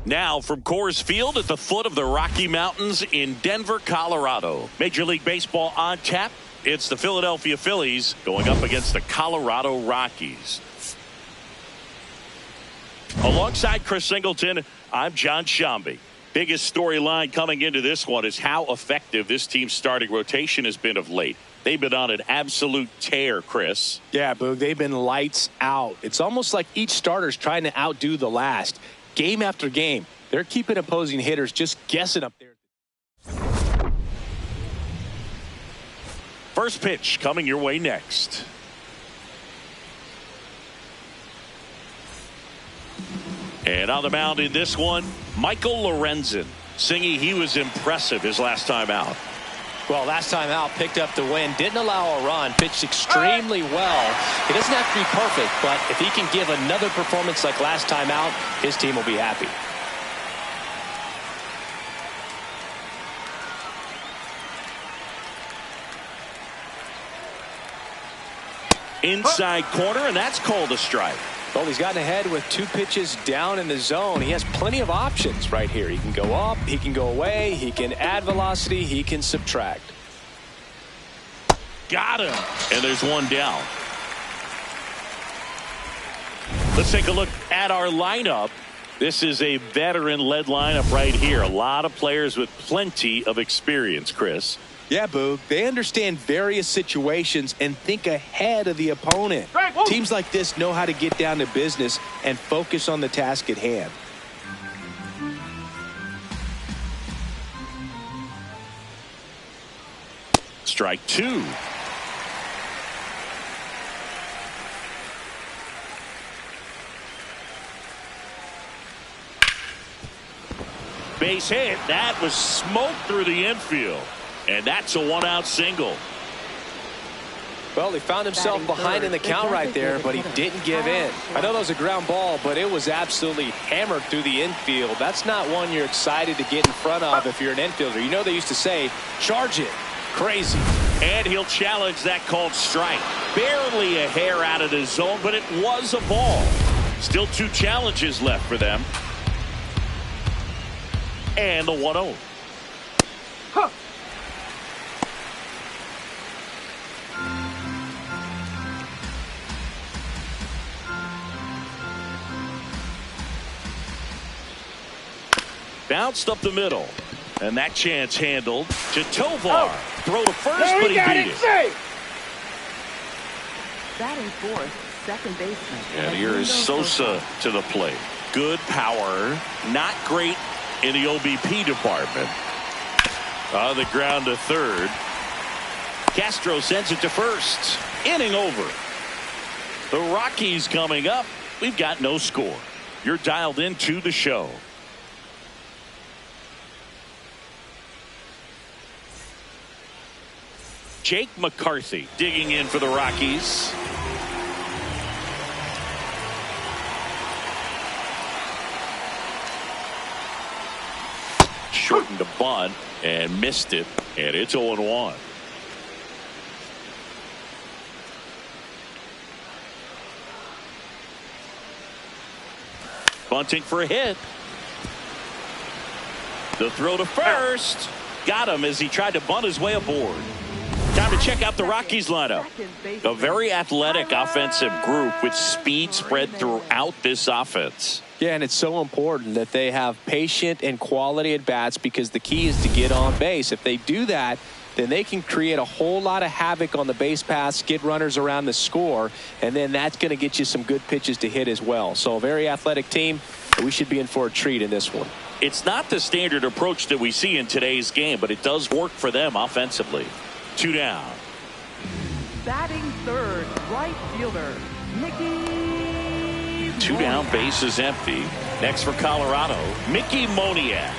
Now from Coors Field at the foot of the Rocky Mountains in Denver, Colorado. Major League Baseball on tap. It's the Philadelphia Phillies going up against the Colorado Rockies. Alongside Chris Singleton, I'm John Shambi. Biggest storyline coming into this one is how effective this team's starting rotation has been of late. They've been on an absolute tear, Chris. Yeah, Boog, they've been lights out. It's almost like each starter's trying to outdo the last. Game after game, they're keeping opposing hitters just guessing up there. First pitch coming your way next. And on the mound in this one, Michael Lorenzen. Singy, he was impressive his last time out. Well, last time out, picked up the win, didn't allow a run, pitched extremely well. It doesn't have to be perfect, but if he can give another performance like last time out, his team will be happy. Inside corner, and that's called a strike. Well, he's gotten ahead with 2 pitches down in the zone. He has plenty of options right here. He can go up, he can go away, he can add velocity, he can subtract. Got him. And there's one down. Let's take a look at our lineup. This is a veteran-led lineup right here. A lot of players with plenty of experience, Chris. Yeah, Boog. They understand various situations and think ahead of the opponent. Teams like this know how to get down to business and focus on the task at hand. Strike 2. Base hit. That was smoked through the infield. And that's a 1-out single. Well, he found himself behind in the count right there, but he didn't give in. I know that was a ground ball, but it was absolutely hammered through the infield. That's not one you're excited to get in front of if you're an infielder. You know they used to say, charge it. Crazy. And he'll challenge that called strike. Barely a hair out of the zone, but it was a ball. Still 2 challenges left for them. And the 1-0. Bounced up the middle. And that chance handled to Tovar. Throw to first, but he beat it. Safe. Batting fourth, second baseman. And here is Sosa to the plate. Good power. Not great in the OBP department. On the ground to third. Castro sends it to first. Inning over. The Rockies coming up. We've got no score. You're dialed into the show. Jake McCarthy digging in for the Rockies. Shortened the bunt and missed it, and it's 0-1. Bunting for a hit. The throw to first. Got him as he tried to bunt his way aboard. Time to check out the Rockies lineup. A very athletic offensive group with speed spread throughout this offense. Yeah, and it's so important that they have patient and quality at bats because the key is to get on base. If they do that, then they can create a whole lot of havoc on the base paths, get runners around the score, and then that's going to get you some good pitches to hit as well. So a very athletic team. We should be in for a treat in this one. It's not the standard approach that we see in today's game, but it does work for them offensively. 2 down. Batting third, right fielder, Mickey. 2 down, base is empty. Next for Colorado, Mickey Moniak.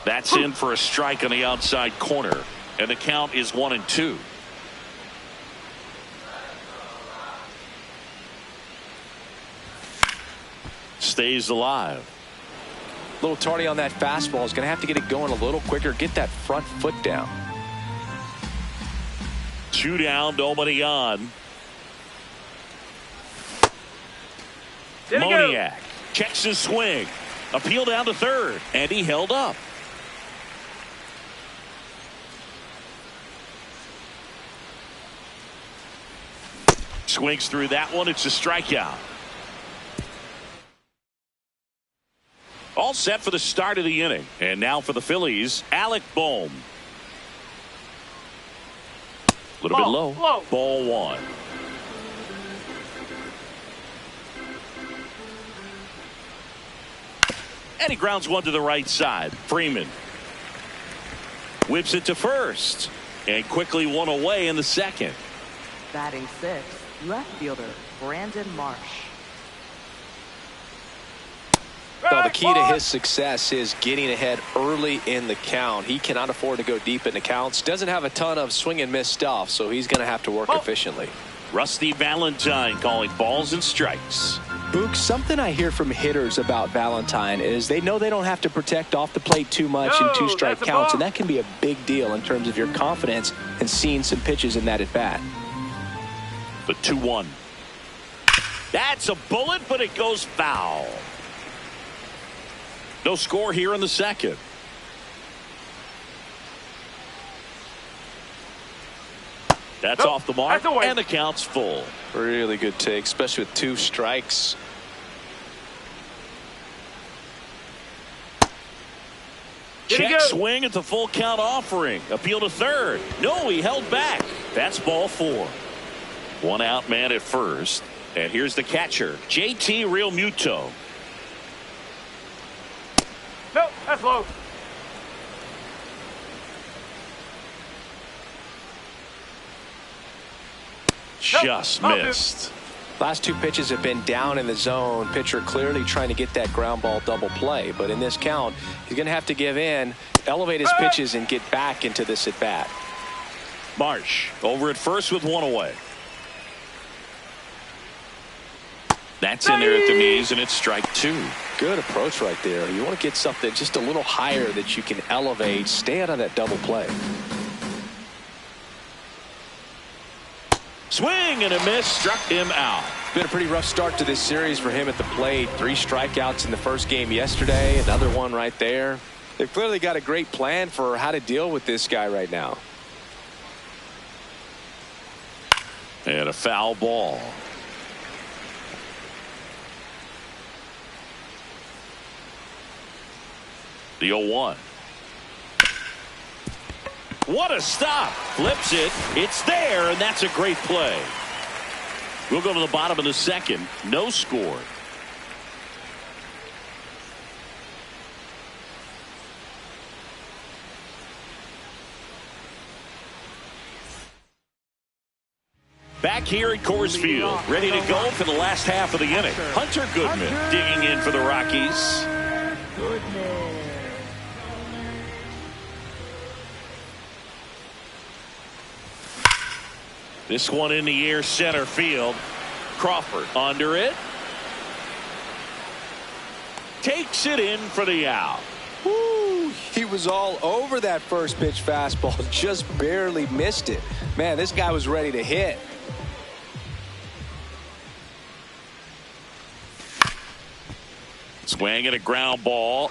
That's in for a strike on the outside corner, and the count is 1-2. Stays alive. A little tardy on that fastball. Is going to have to get it going a little quicker. Get that front foot down. 2 down, nobody on. Moniak checks his swing. Appeal down to third, and he held up. Swings through that one. It's a strikeout. All set for the start of the inning. And now for the Phillies, Alec Bohm. A little bit low. Ball 1. And he grounds one to the right side. Freeman whips it to first. And quickly one away in the second. Batting 6, left fielder Brandon Marsh. Well, the key to his success is getting ahead early in the count. He cannot afford to go deep in the counts. Doesn't have a ton of swing and miss stuff, so he's going to have to work efficiently. Rusty Valentine calling balls and strikes. Book, something I hear from hitters about Valentine is they know they don't have to protect off the plate too much in 2-strike counts, and that can be a big deal in terms of your confidence and seeing some pitches in that at bat. The 2-1. That's a bullet, but it goes foul. No score here in the second. That's off the mark, and the count's full. Really good take, especially with 2 strikes. Check swing at the full count offering. Appeal to third. No, he held back. That's ball 4. 1 out man at first. And here's the catcher, JT Realmuto. No, that's low. Just missed. Last 2 pitches have been down in the zone. Pitcher clearly trying to get that ground ball double play. But in this count, he's going to have to give in, elevate his pitches, and get back into this at bat. Marsh over at first with 1 away. That's in there at the knees, and it's strike 2. Good approach right there. You want to get something just a little higher that you can elevate. Stay out of that double play. Swing and a miss, struck him out. Been a pretty rough start to this series for him at the plate. 3 strikeouts in the first game yesterday. Another one right there. They've clearly got a great plan for how to deal with this guy right now. And a foul ball. The 0-1. What a stop. Flips it. It's there, and that's a great play. We'll go to the bottom of the second. No score. Back here at Coors Field, ready to go for the last half of the inning. Hunter Goodman digging in for the Rockies. This one in the air, center field. Crawford under it. Takes it in for the out. Woo, he was all over that first pitch fastball. Just barely missed it. Man, this guy was ready to hit. Swing and a ground ball.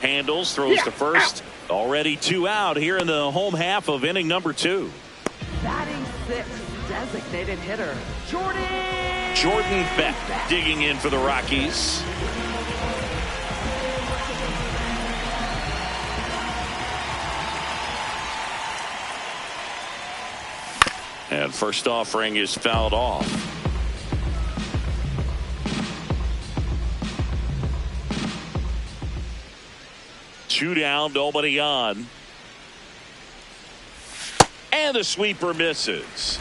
Handles, throws to first. Already 2 out here in the home half of inning number 2. Batting 6, designated hitter Jordan Beck digging in for the Rockies. And first offering is fouled off. Two down, nobody on. And the sweeper misses.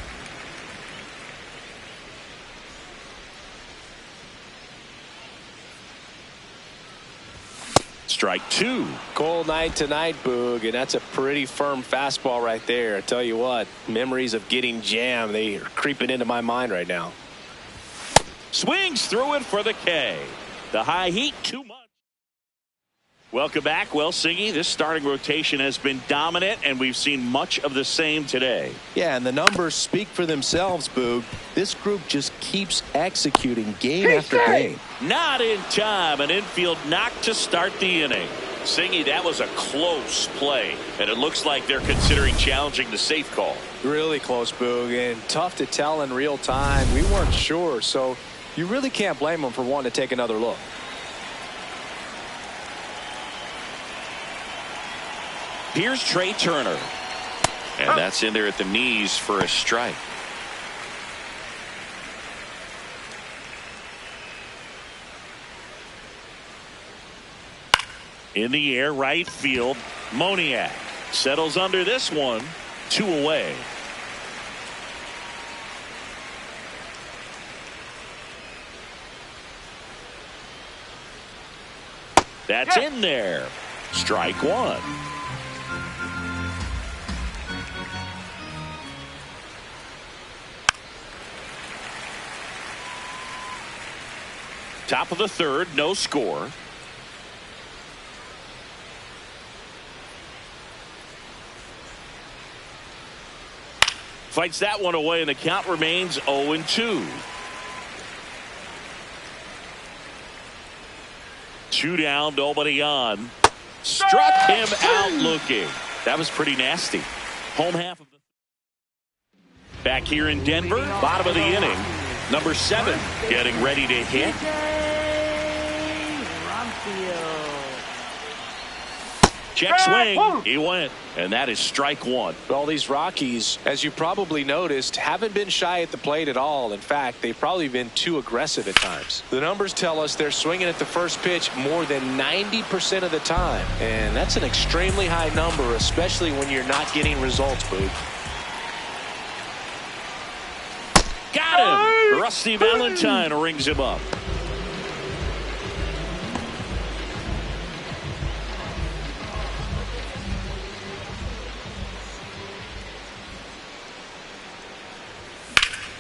Strike two. Cold night tonight, Boog, and that's a pretty firm fastball right there. I tell you what, memories of getting jammed, they are creeping into my mind right now. Swings through it for the K. The high heat, too much. Welcome back. Well, Singy, this starting rotation has been dominant, and we've seen much of the same today. Yeah, and the numbers speak for themselves, Boog. This group just keeps executing game after game. Not in time. An infield knock to start the inning. Singy, that was a close play, and it looks like they're considering challenging the safe call. Really close, Boog, and tough to tell in real time. We weren't sure, so you really can't blame them for wanting to take another look. Here's Trey Turner. And that's in there at the knees for a strike. In the air, right field. Moniak settles under this one. 2 away. That's in there. Strike one. Top of the third, no score. Fights that one away, and the count remains 0-2. 2 down, nobody on. Struck him out looking. That was pretty nasty. Home half of the. Back here in Denver, bottom of the inning. Number 7 getting ready to hit. Check swing. He went. And that is strike one. Well, these Rockies, as you probably noticed, haven't been shy at the plate at all. In fact, they've probably been too aggressive at times. The numbers tell us they're swinging at the first pitch more than 90% of the time. And that's an extremely high number, especially when you're not getting results, Boog. Got him. Rusty Valentine rings him up.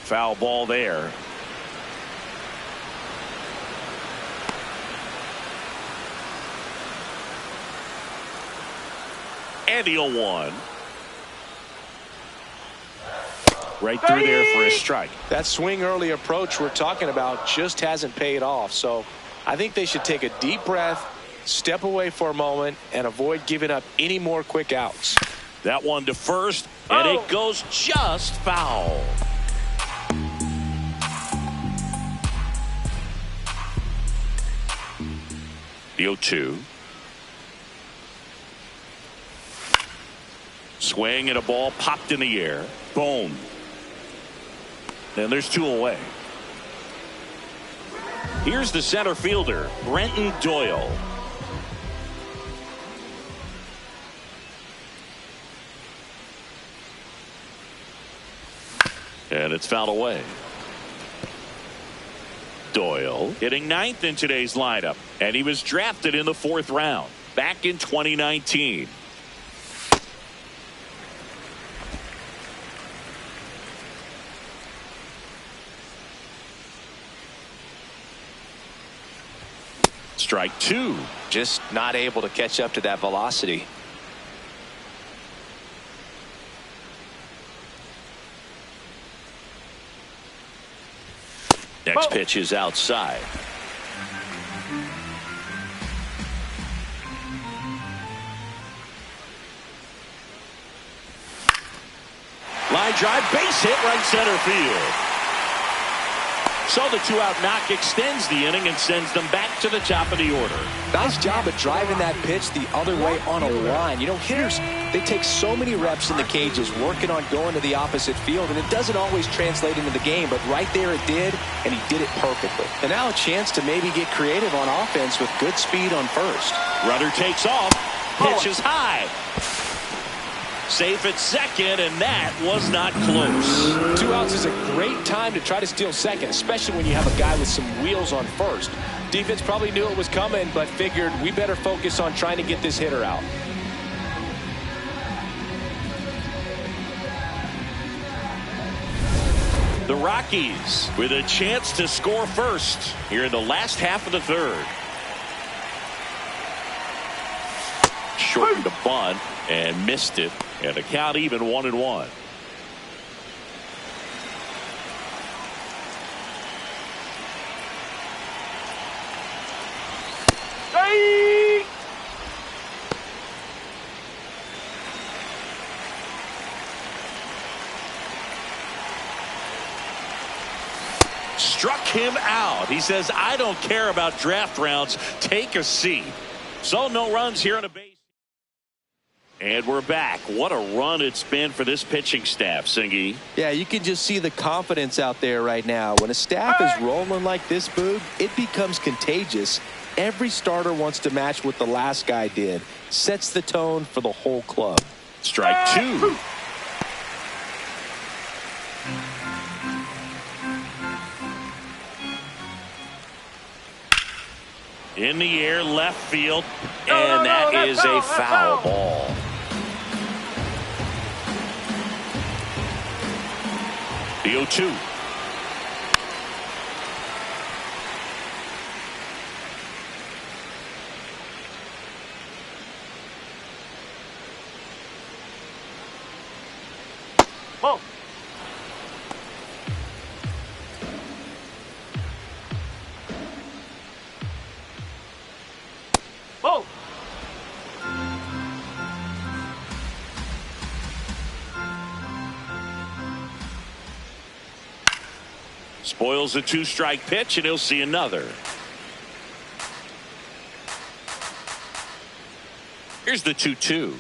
Foul ball there. And the 0-1. Right through there for a strike. That swing early approach we're talking about just hasn't paid off. So I think they should take a deep breath, step away for a moment, and avoid giving up any more quick outs. That one to first, and it goes just foul. The 0-2. Swing and a ball popped in the air. Boom. And there's 2 away. Here's the center fielder, Brenton Doyle. And it's fouled away. Doyle hitting 9th in today's lineup, and he was drafted in the 4th round back in 2019. Strike 2. Just not able to catch up to that velocity. Next pitch is outside. Line drive, base hit, right center field. So the 2-out knock extends the inning and sends them back to the top of the order. Nice job of driving that pitch the other way on a line. You know, hitters, they take so many reps in the cages working on going to the opposite field, and it doesn't always translate into the game, but right there it did, and he did it perfectly. And now a chance to maybe get creative on offense with good speed on first. Runner takes off. Pitch is high. Safe at second, and that was not close. 2 outs is a great time to try to steal second, especially when you have a guy with some wheels on first. Defense probably knew it was coming, but figured we better focus on trying to get this hitter out. The Rockies with a chance to score first here in the last half of the third. Shortened the bunt and missed it, and the count even 1-1. Hey! Struck him out. He says, I don't care about draft rounds. Take a seat. So no runs here on the base. And we're back. What a run it's been for this pitching staff, Singy. Yeah, you can just see the confidence out there right now. When a staff is rolling like this, Boog, it becomes contagious. Every starter wants to match what the last guy did. Sets the tone for the whole club. Strike two. In the air, left field, and that is a foul ball. The 0-2. Ball. Ball. Spoils a two-strike pitch, and he'll see another. Here's the 2-2.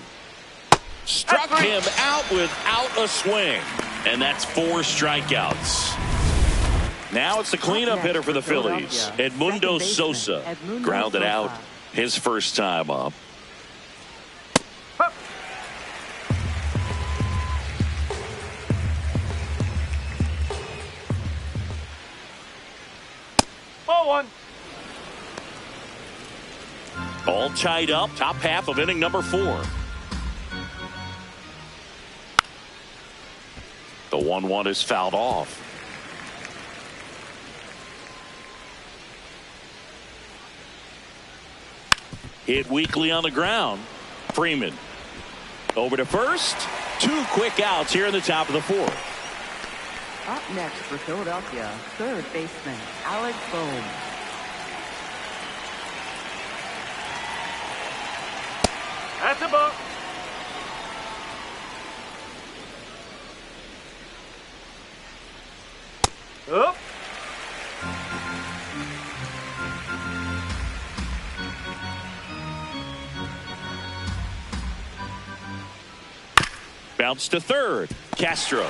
Struck him out without a swing. And that's 4 strikeouts. Now it's the cleanup hitter for the Phillies. Edmundo Sosa grounded out his first time up. Ball one. All tied up, top half of inning number 4. The 1-1 is fouled off. Hit weakly on the ground. Freeman over to first. 2 quick outs here in the top of the 4th. Up next for Philadelphia, third baseman Alex Bohm. That's a ball. Up. Bounce to third. Castro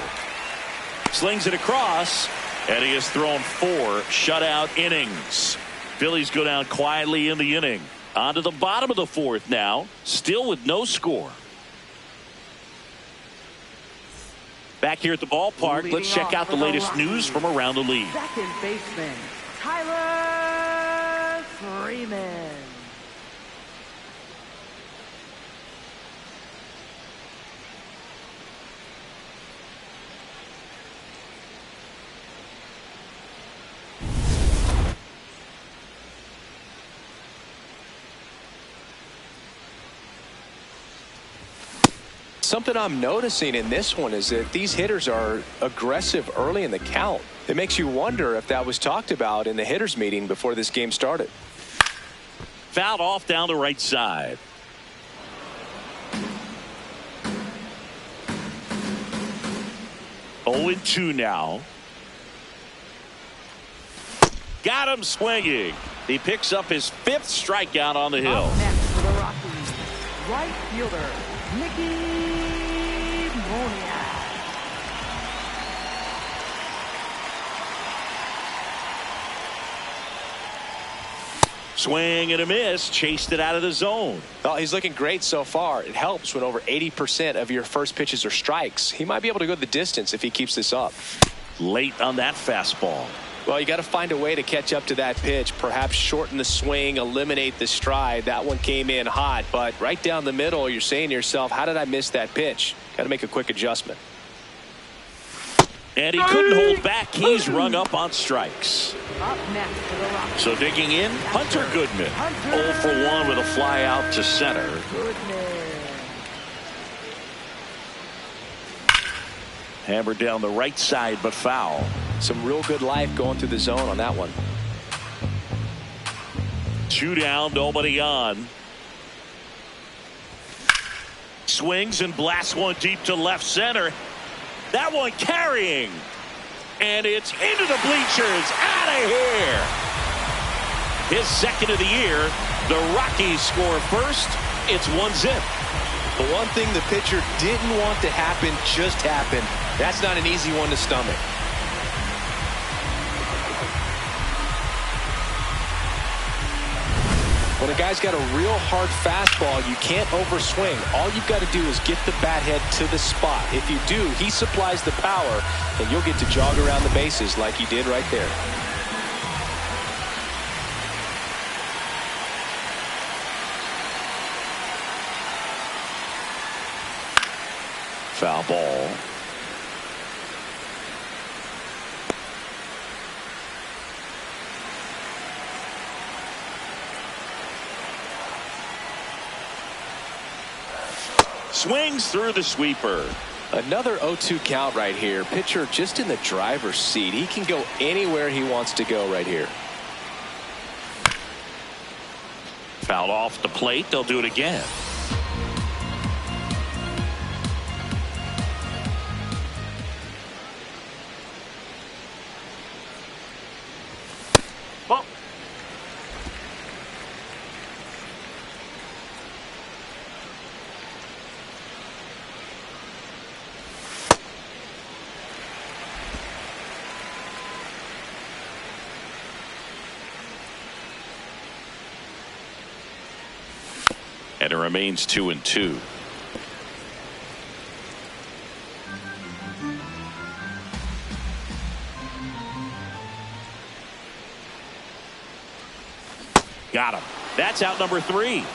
slings it across, and he has thrown 4 shutout innings. Phillies go down quietly in the inning. On to the bottom of the 4th now, still with no score. Back here at the ballpark, let's check out the latest news from around the league. Second baseman Tyler Freeman. Something I'm noticing in this one is that these hitters are aggressive early in the count. It makes you wonder if that was talked about in the hitters meeting before this game started. Fouled off down the right side. Oh, 0-2 now. Got him swinging. He picks up his 5th strikeout on the hill. Up next for the Rockies, right fielder Mickey Moniak. Swing and a miss, chased it out of the zone. Oh, he's looking great so far. It helps when over 80% of your first pitches are strikes. He might be able to go the distance if he keeps this up. Late on that fastball. Well, you got to find a way to catch up to that pitch, perhaps shorten the swing, eliminate the stride. That one came in hot, but right down the middle, you're saying to yourself, how did I miss that pitch? Got to make a quick adjustment. And he couldn't hold back. He's rung up on strikes. Up next for the Rockies. So digging in, Hunter Goodman. 0 for 1 with a fly out to center. Hammered down the right side, but foul. Some real good life going through the zone on that one. 2 down, nobody on. Swings and blasts one deep to left center. That one carrying. And it's into the bleachers. Out of here. His second of the year. The Rockies score first. It's 1-0. The one thing the pitcher didn't want to happen just happened. That's not an easy one to stomach. When a guy's got a real hard fastball, you can't overswing. All you've got to do is get the bat head to the spot. If you do, he supplies the power, and you'll get to jog around the bases like he did right there. Foul ball. Swings through the sweeper. Another 0-2 count right here. Pitcher just in the driver's seat. He can go anywhere he wants to go right here. Fouled off the plate. They'll do it again. Ball. And it remains 2-2. Got him. That's out number 3.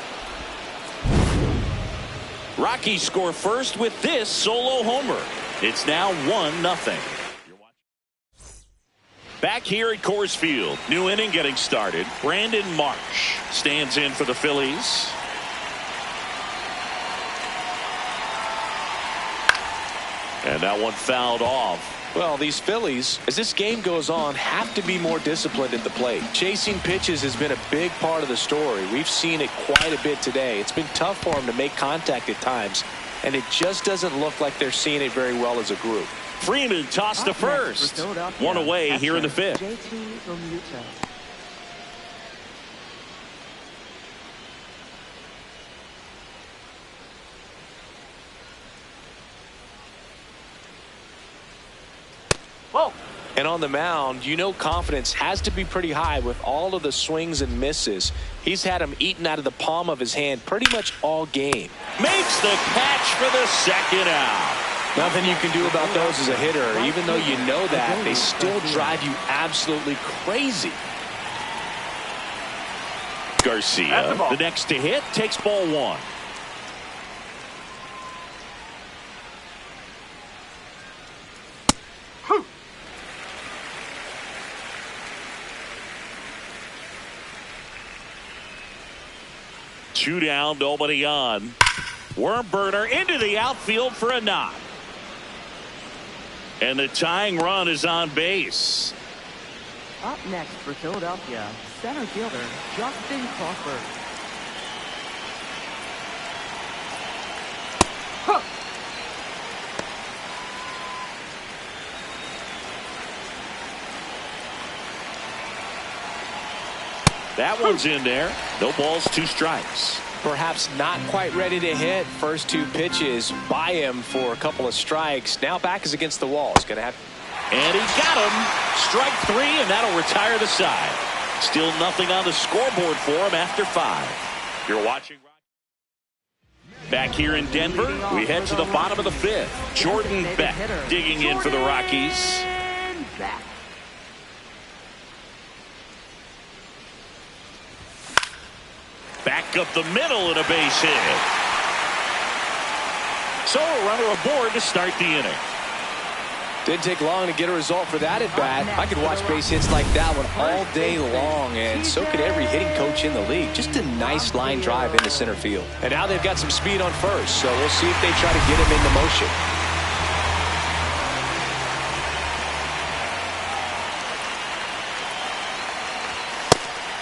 Rockies score first with this solo homer. It's now 1-0. Back here at Coors Field, new inning getting started. Brandon Marsh stands in for the Phillies. And that one fouled off. Well, these Phillies, as this game goes on, have to be more disciplined at the plate. Chasing pitches has been a big part of the story. We've seen it quite a bit today. It's been tough for them to make contact at times, and it just doesn't look like they're seeing it very well as a group. Freeman tossed to first. One away here in the 5th. Whoa. And on the mound, you know confidence has to be pretty high with all of the swings and misses. He's had them eaten out of the palm of his hand pretty much all game. Makes the catch for the second out. Nothing you can do about those as a hitter. Even though you know that, they still drive you absolutely crazy. Garcia, the next to hit, takes ball 1. Two down, nobody on. Worm burner into the outfield for a knock. And the tying run is on base. Up next for Philadelphia, center fielder Justin Crawford. That one's in there. No balls, 2 strikes. Perhaps not quite ready to hit. First 2 pitches by him for a couple of strikes. Now back is against the wall. He's going to have. And he got him. Strike 3, and that'll retire the side. Still nothing on the scoreboard for him after 5. You're watching. Back here in Denver, we head to the bottom of the 5th. Jordan Beck digging in for the Rockies. walk up the middle and a base hit. So a runner aboard to start the inning. Didn't take long to get a result for that at bat. I could watch base hits like that one all day long, and so could every hitting coach in the league. Just a nice line drive into center field. And now they've got some speed on first, so we'll see if they try to get him into motion.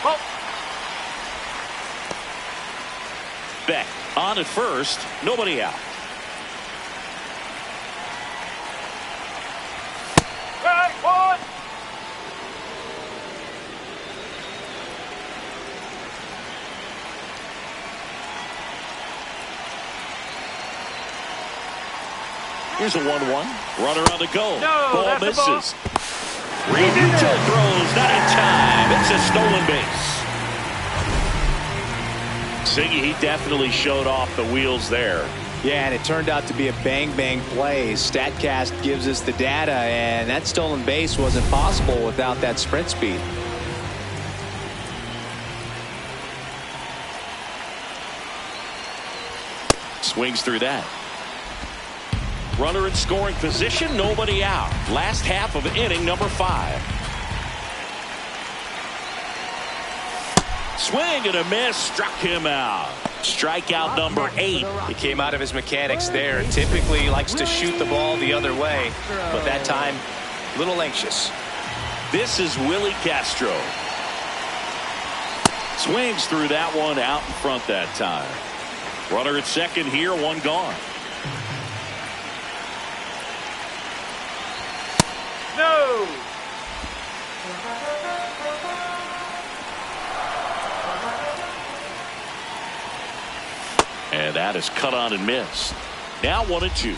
Oh. Beck on at first, nobody out. One. Here's a 1-1. Runner on the go. No, ball that's misses. Realmuto throws, not in time. It's a stolen base. Siggy, he definitely showed off the wheels there. Yeah, and it turned out to be a bang-bang play. StatCast gives us the data, and that stolen base wasn't possible without that sprint speed. Swings through that. Runner in scoring position, nobody out. Last half of inning number 5. Swing and a miss, struck him out. Strikeout number 8. He came out of his mechanics there. Typically likes to shoot the ball the other way, but that time a little anxious. This is Willie Castro. Swings through that one, out in front that time. Runner at second here, one gone. No. And that is cut on and missed. Now 1-2.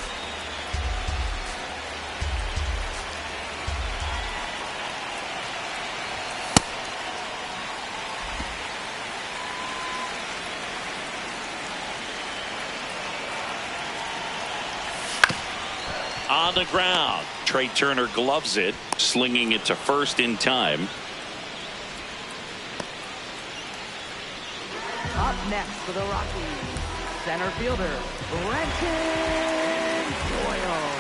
On the ground. Trey Turner gloves it, slinging it to first in time. Up next for the Rockies, center fielder, Brenton Doyle.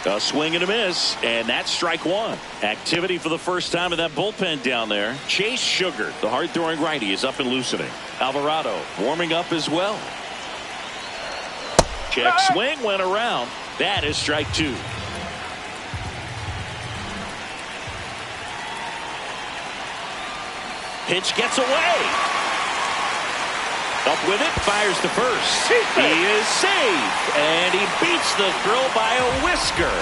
A swing and a miss, and that's strike 1. Activity for the first time in that bullpen down there. Chase Sugar, the hard-throwing righty, is up and loosening. Alvarado warming up as well. Check swing, went around. That is strike 2. Pitch gets away. Up with it, fires to first. He is safe, and he beats the throw by a whisker.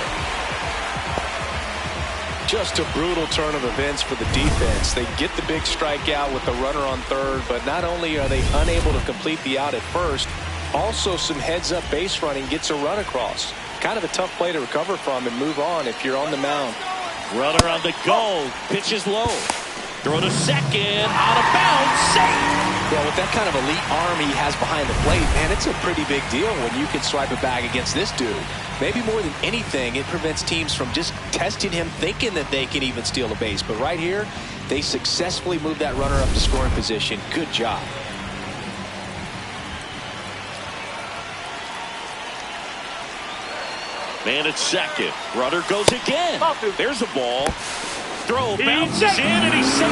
Just a brutal turn of events for the defense. They get the big strikeout with the runner on third, but not only are they unable to complete the out at first, also some heads-up base running gets a run across. Kind of a tough play to recover from and move on if you're on the mound. Runner on the go, pitches low. Throw to second, out of bounds, safe. Well, with that kind of elite arm he has behind the plate, man, it's a pretty big deal when you can swipe a bag against this dude. Maybe more than anything, it prevents teams from just testing him, thinking that they can even steal a base. But right here, they successfully moved that runner up to scoring position. Good job. Man at second. Runner goes again. There's a ball. Throw bounces in, and he's safe.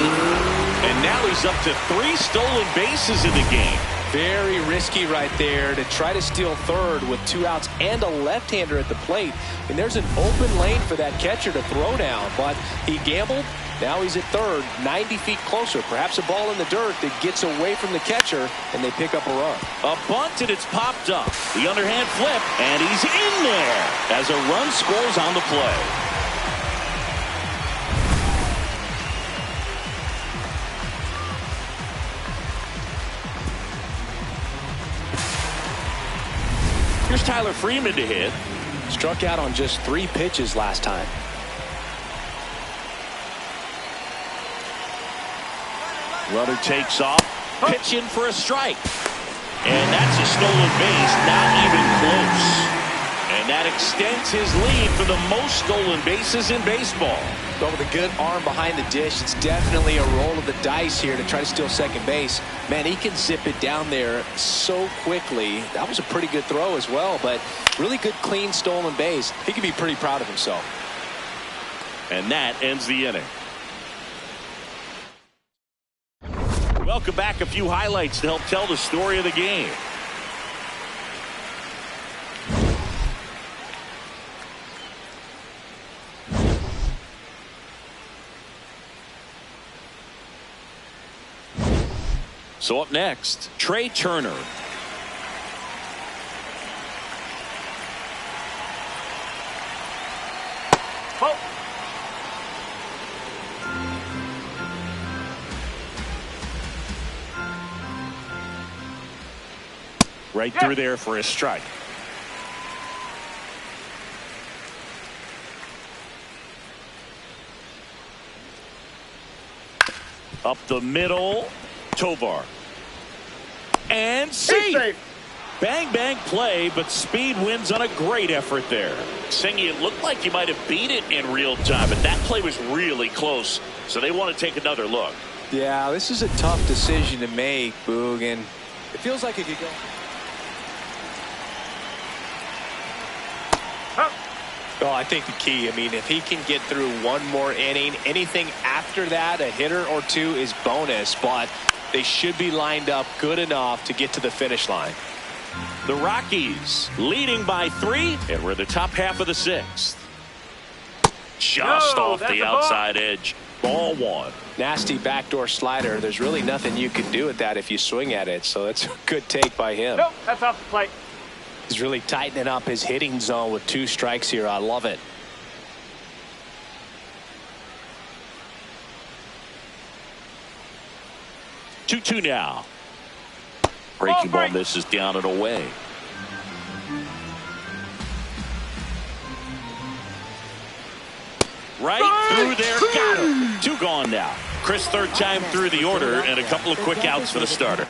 And now he's up to 3 stolen bases in the game. Very risky right there to try to steal third with 2 outs and a left-hander at the plate. And there's an open lane for that catcher to throw down, but he gambled. Now he's at third, 90 feet closer. Perhaps a ball in the dirt that gets away from the catcher, and they pick up a run. A bunt, and it's popped up. The underhand flip, and he's in there as a run scores on the play. Here's Tyler Freeman to hit. Struck out on just 3 pitches last time. Runner takes off. Pitch in for a strike. And that's a stolen base. Not even close. And And that extends his lead for the most stolen bases in baseball. But with a good arm behind the dish, it's definitely a roll of the dice here to try to steal second base. Man, he can zip it down there so quickly. That was a pretty good throw as well, but really good, clean, stolen base. He can be pretty proud of himself. And that ends the inning. Welcome back. A few highlights to help tell the story of the game. So up next, Trey Turner. Oh. Right through there for a strike. Up the middle, Tovar. And safe. Bang, bang play, but speed wins on a great effort there. Singy, it looked like you might have beat it in real time, but that play was really close, so they want to take another look. Yeah, this is a tough decision to make, Boog, and it feels like it could go. Well, I think the key, I mean, if he can get through one more inning, anything after that, a hitter or two is bonus, but they should be lined up good enough to get to the finish line. The Rockies leading by 3, and we're the top half of the 6th. Just off the outside edge. Ball 1. Nasty backdoor slider. There's really nothing you can do with that if you swing at it, so that's a good take by him. Nope, that's off the plate. He's really tightening up his hitting zone with 2 strikes here. I love it. Two now. Breaking ball misses down and away. Right through there, got him. 2 gone now. Chris, third time through the order, and a couple of quick outs for the starter.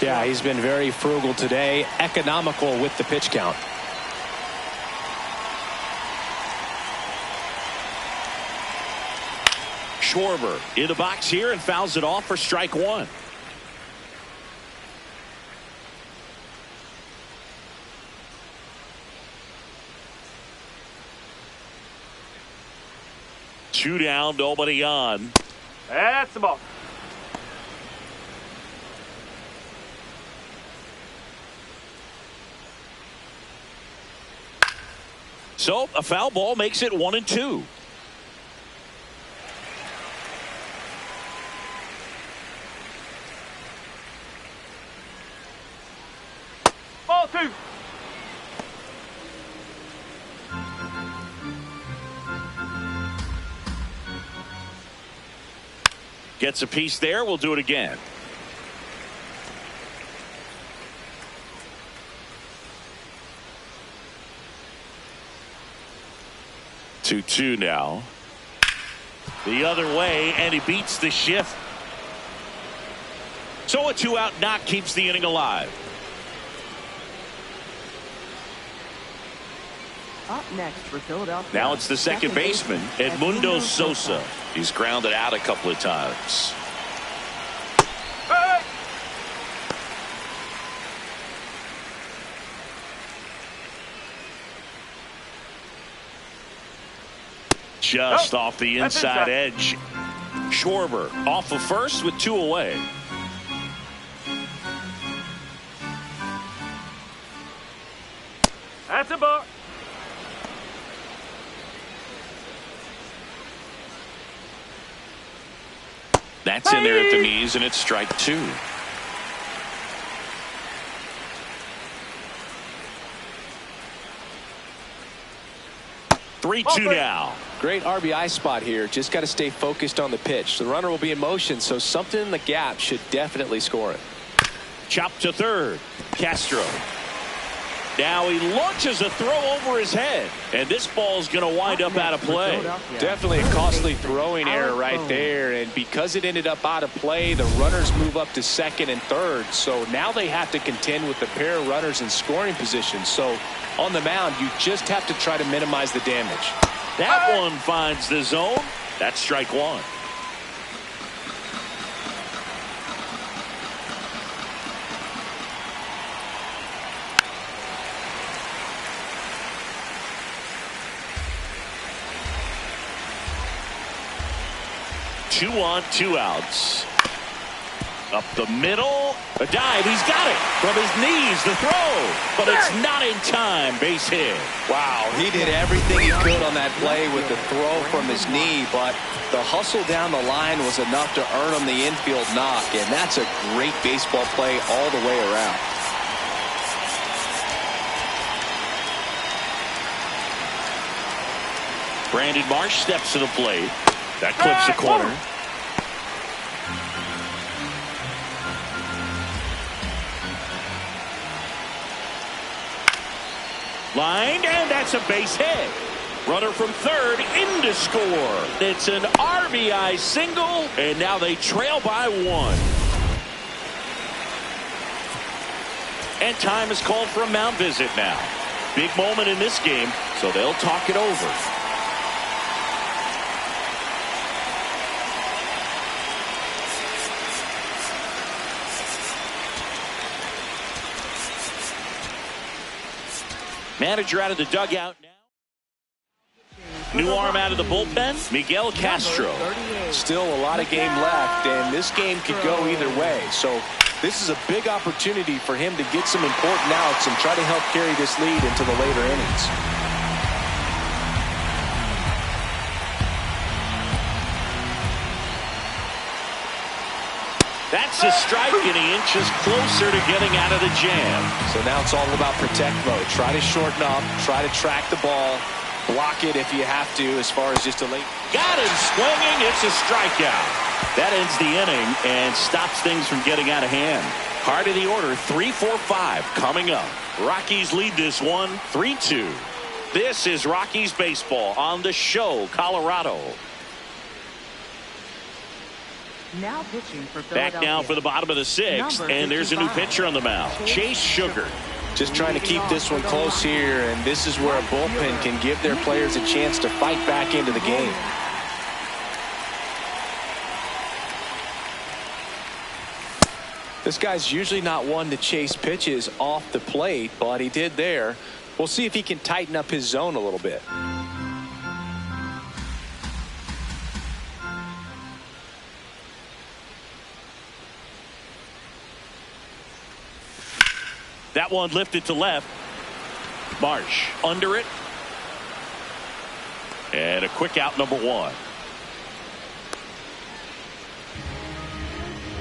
Yeah, he's been very frugal today, economical with the pitch count. Schwarber in the box here and fouls it off for strike one. Two down, nobody on. That's the ball. So a foul ball makes it 1-2. Ball two. Gets a piece there. We'll do it again. Two now. The other way, and he beats the shift. So a 2-out knock keeps the inning alive. Up next for Philadelphia. Now it's the second baseman, Edmundo Sosa. He's grounded out a couple of times. Hey! Just off the That's inside inside. edge. Schwarber off of first with 2 away. That's a ball. That's in there at the knees, and it's strike 2. Three-two now. Great RBI spot here. Just got to stay focused on the pitch. The runner will be in motion, so something in the gap should definitely score it. Chop to third. Castro. Now he launches a throw over his head, and this ball's going to wind up out of play. Definitely a costly throwing error right there, and because it ended up out of play, the runners move up to second and third, so now they have to contend with the pair of runners in scoring position. So on the mound, you just have to try to minimize the damage. That one finds the zone. That's strike 1. Two on, 2 outs. Up the middle. A dive. He's got it. From his knees, the throw. But it's not in time. Base hit. Wow, he did everything he could on that play with the throw from his knee, but the hustle down the line was enough to earn him the infield knock, and that's a great baseball play all the way around. Brandon Marsh steps to the plate. That clips the corner. Lined, and that's a base hit. Runner from third in to score. It's an RBI single, and now they trail by 1. And time is called for a mound visit now. Big moment in this game, so they'll talk it over. Manager out of the dugout now. New arm out of the bullpen, Miguel Castro. Still a lot of game left, and this game could go either way. So this is a big opportunity for him to get some important outs and try to help carry this lead into the later innings. That's a strike, and he inches closer to getting out of the jam. So now it's all about protect mode. Try to shorten up, try to track the ball, block it if you have to as far as just a late. Got him swinging. It's a strikeout. That ends the inning and stops things from getting out of hand. Heart of the order, 3-4-5 coming up. Rockies lead this one 3-2. This is Rockies baseball on the show, Colorado. Now pitching for Back Philadelphia. now for the bottom of the sixth, Number and there's a new 55, pitcher on the mound, Chase Sugar. Just trying to keep this one close here, and this is where a bullpen can give their players a chance to fight back into the game. This guy's usually not one to chase pitches off the plate, but he did there. We'll see if he can tighten up his zone a little bit. That one lifted to left. Marsh under it. And a quick out, number one.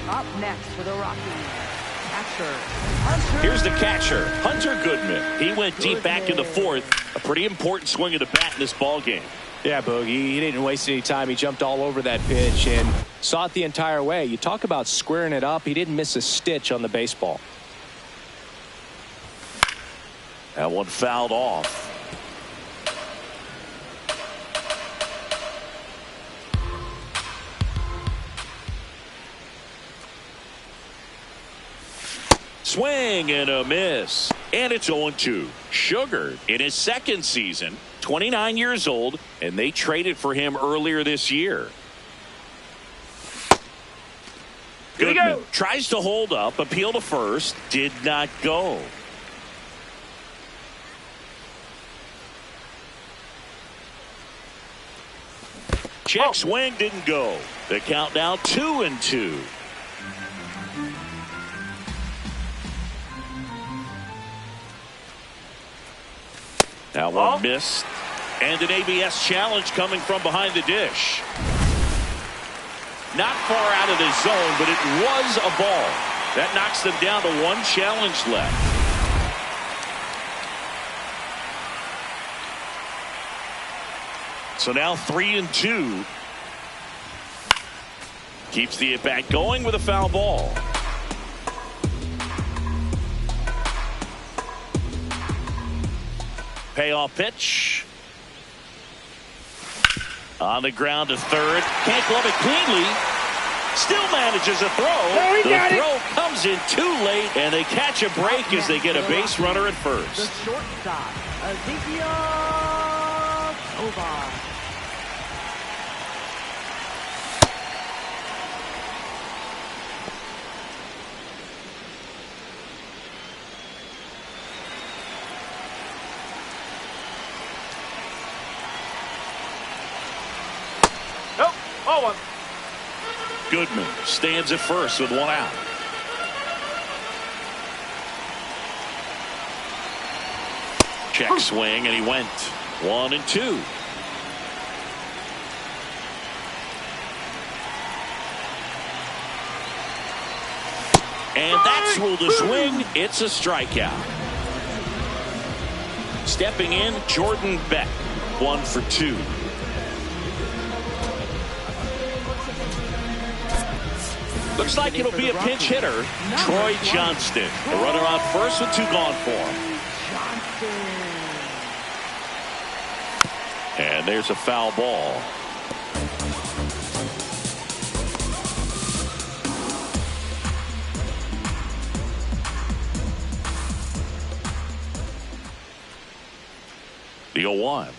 Up next for the Rockies, catcher Hunter. Here's the catcher, Hunter Goodman. He went deep back in the fourth. A pretty important swing of the bat in this ball game. Yeah, Boogie, he didn't waste any time. He jumped all over that pitch and saw it the entire way. You talk about squaring it up. He didn't miss a stitch on the baseball. That one fouled off. Swing and a miss. And it's 0-2. Sugar in his second season, 29 years old, and they traded for him earlier this year. Goodman tries to hold up, appeal to first, did not go. Check swing, didn't go. The count now 2-2. That one missed. And an ABS challenge coming from behind the dish. Not far out of the zone, but it was a ball. That knocks them down to one challenge left. So now 3-2. Keeps the at-bat going with a foul ball. Payoff pitch. On the ground to third. Can't glove it cleanly. Still manages a throw. The throw comes in too late, and they catch a break as they get a base runner at first. The shortstop, Ezekiel Tovar. Goodman stands at first with one out. Check swing, and he went 1-2. And that's ruled a swing. It's a strikeout. Stepping in, Jordan Beck, 1 for 2. Looks like it'll be a pinch hitter, Troy Johnston. The runner on first with 2 gone for him. And there's a foul ball. The 0-1.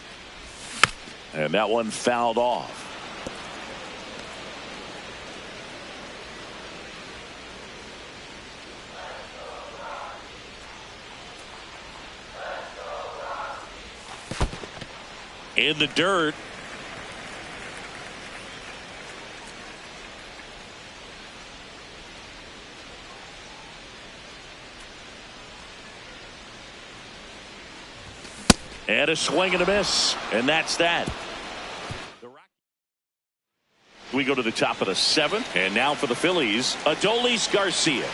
And that one fouled off. In the dirt. And a swing and a miss. And that's that. We go to the top of the 7th. And now for the Phillies, Adolis Garcia.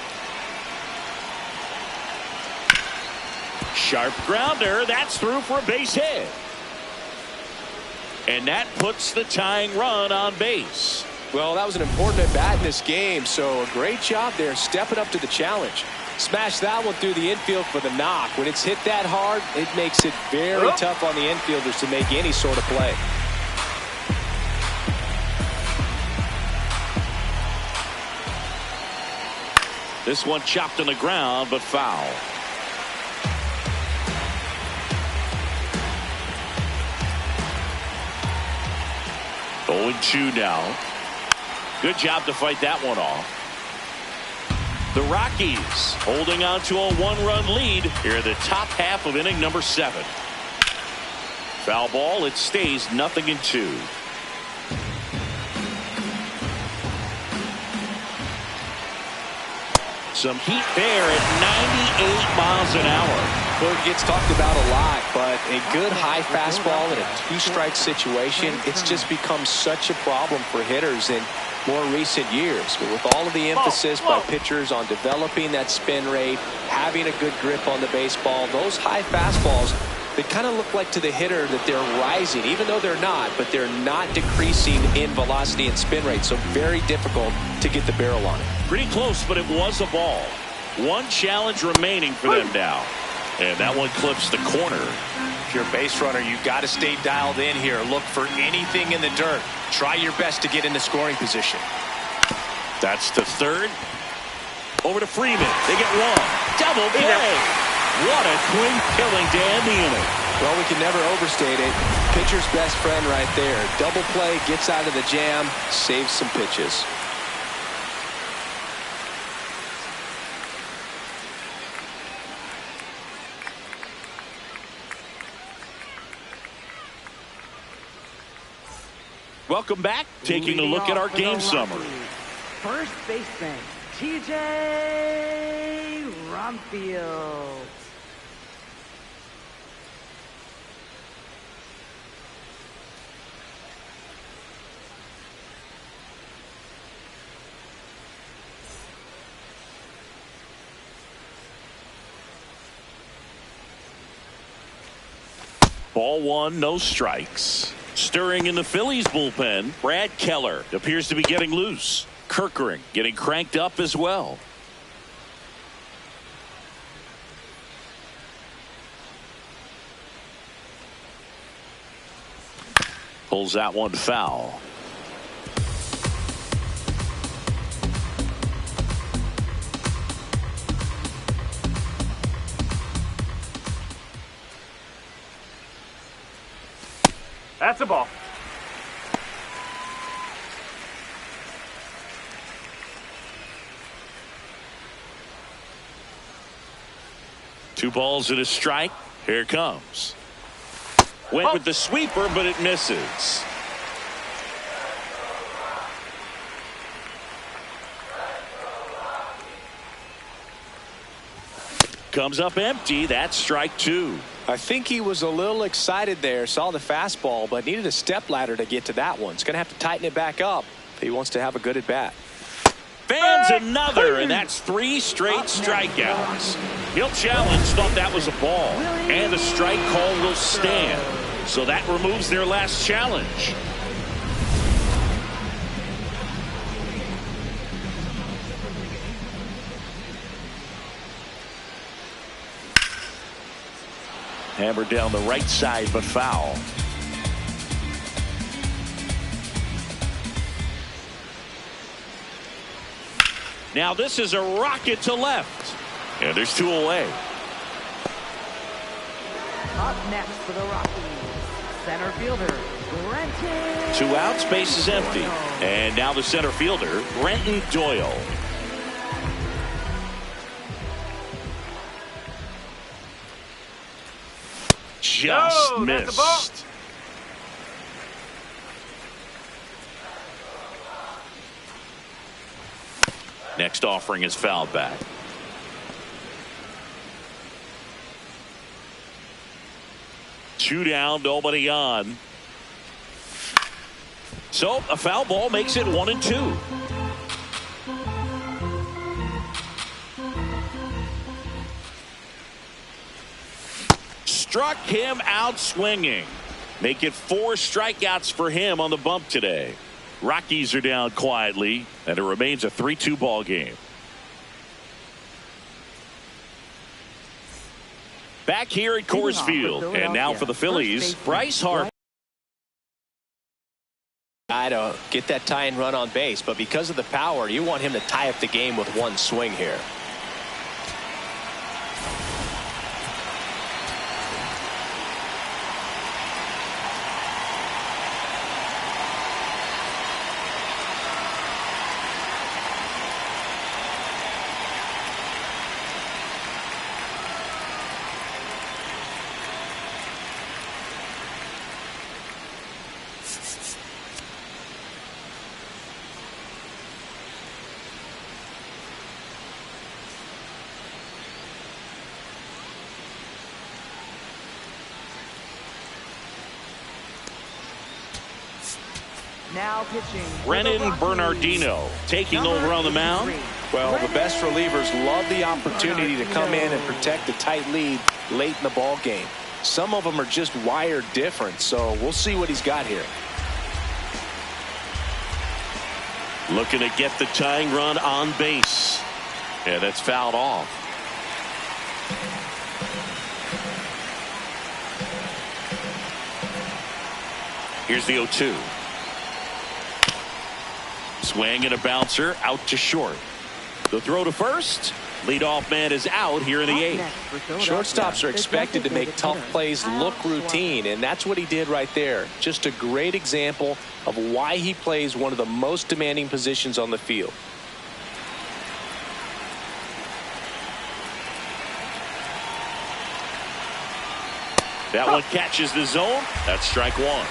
Sharp grounder. That's through for a base hit. And that puts the tying run on base. Well, that was an important at bat in this game, so a great job there stepping up to the challenge. Smash that one through the infield for the knock. When it's hit that hard, it makes it very tough on the infielders to make any sort of play. This one chopped on the ground, but foul. 0-2 now. Good job to fight that one off. The Rockies holding on to a one-run lead here in the top half of inning number 7. Foul ball. It stays 0-2. Some heat there at 98 miles an hour. Well, it gets talked about a lot, but a good high fastball in a 2-strike situation, it's just become such a problem for hitters in more recent years. But with all of the emphasis by pitchers on developing that spin rate, having a good grip on the baseball, those high fastballs, they kind of look like to the hitter that they're rising, even though they're not, but they're not decreasing in velocity and spin rate. So very difficult to get the barrel on it. Pretty close, but it was a ball. One challenge remaining for them now. And that one clips the corner. If you're a base runner, you've got to stay dialed in here. Look for anything in the dirt. Try your best to get into scoring position. That's to third. Over to Freeman. They get one. Double play. What a quick killing to end the inning. Well, we can never overstate it. Pitcher's best friend right there. Double play, gets out of the jam, saves some pitches. Welcome back. Taking a look at our game summary. First baseman, TJ Rumfield. Ball one, no strikes. Stirring in the Phillies bullpen, Brad Keller appears to be getting loose. Kirkering getting cranked up as well. Pulls that one foul. That's a ball. Two balls and a strike. Here it comes. Went with the sweeper, but it misses. Comes up empty. That's strike 2. I think he was a little excited there, saw the fastball, but needed a step ladder to get to that one. He's going to have to tighten it back up if he wants to have a good at bat. Fans another, and that's 3 straight strikeouts. He'll challenge, thought that was a ball, and the strike call will stand. So that removes their last challenge. Hammered down the right side, but foul. Now this is a rocket to left. And there's 2 away. Up next for the Rockies, center fielder, Brenton. 2 outs, base is empty. And now the center fielder, Brenton Doyle. Just missed. Next offering is fouled back. Two down, nobody on. So a foul ball makes it 1-2. Struck him out swinging. Make it 4 strikeouts for him on the bump today. Rockies are down quietly, and it remains a 3-2 ball game. Back here at Coors Field, and now for the Phillies, Bryce Harper. To get that tie and run on base, but because of the power, you want him to tie up the game with 1 swing here. Now pitching. Brennan Bernardino taking over on the mound. Well, the best relievers love the opportunity to come in and protect a tight lead late in the ball game. Some of them are just wired different, so we'll see what he's got here. Looking to get the tying run on base. Yeah, that's fouled off. Here's the 0-2. Swing and a bouncer out to short. The throw to first. Leadoff man is out here in the 8th. Shortstops are expected to make tough plays look routine, and that's what he did right there. Just a great example of why he plays one of the most demanding positions on the field. That one catches the zone. That's strike one.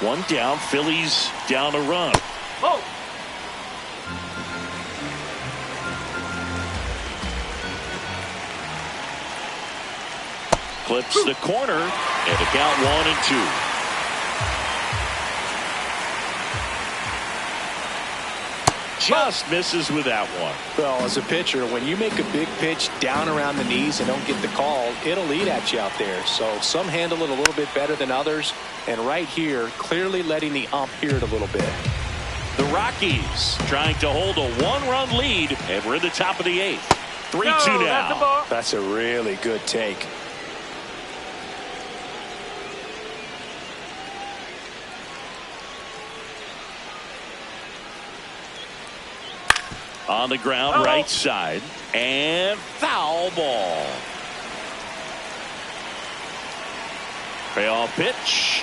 One down, Phillies down a run. Oh! Clips the corner, and a count 1-2. Just misses with that one. Well, as a pitcher, when you make a big pitch down around the knees and don't get the call, it'll eat at you out there. So some handle it a little bit better than others. And right here, clearly letting the ump hear it a little bit. The Rockies trying to hold a one-run lead, and we're in the top of the 8th. 3-2 now. That's a really good take. On the ground, right side, and foul ball. Payoff pitch.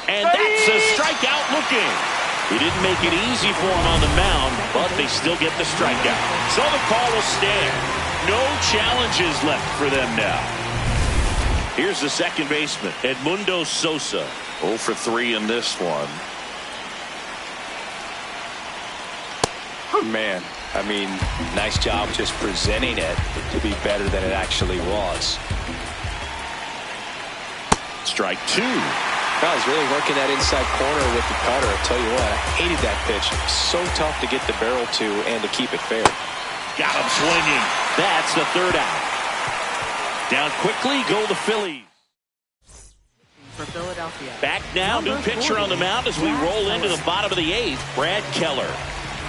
And that's a strikeout looking. He didn't make it easy for him on the mound, but they still get the strikeout. So the call will stand. No challenges left for them now. Here's the second baseman, Edmundo Sosa. 0 for 3 in this one. Man, I mean, nice job just presenting it to be better than it actually was. Strike 2. I was really working that inside corner with the cutter. I tell you what, I hated that pitch. So tough to get the barrel to and to keep it fair. Got him swinging. That's the third out. Down quickly go the Phillies. For Philadelphia. Back now, new pitcher on the mound as we roll into the bottom of the 8th, Brad Keller.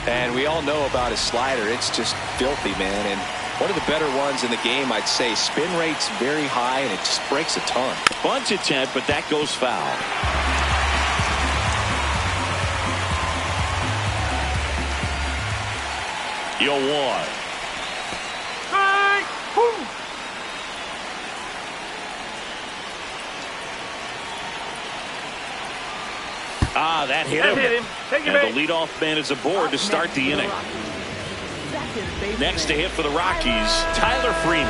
And we all know about his slider. It's just filthy, man. And one of the better ones in the game, I'd say. Spin rate's very high, and it just breaks a ton. Bunt attempt, but that goes foul. Yo, 1. That hit him. And the leadoff man is aboard to start the inning. Next to hit for the Rockies, Tyler Freeman.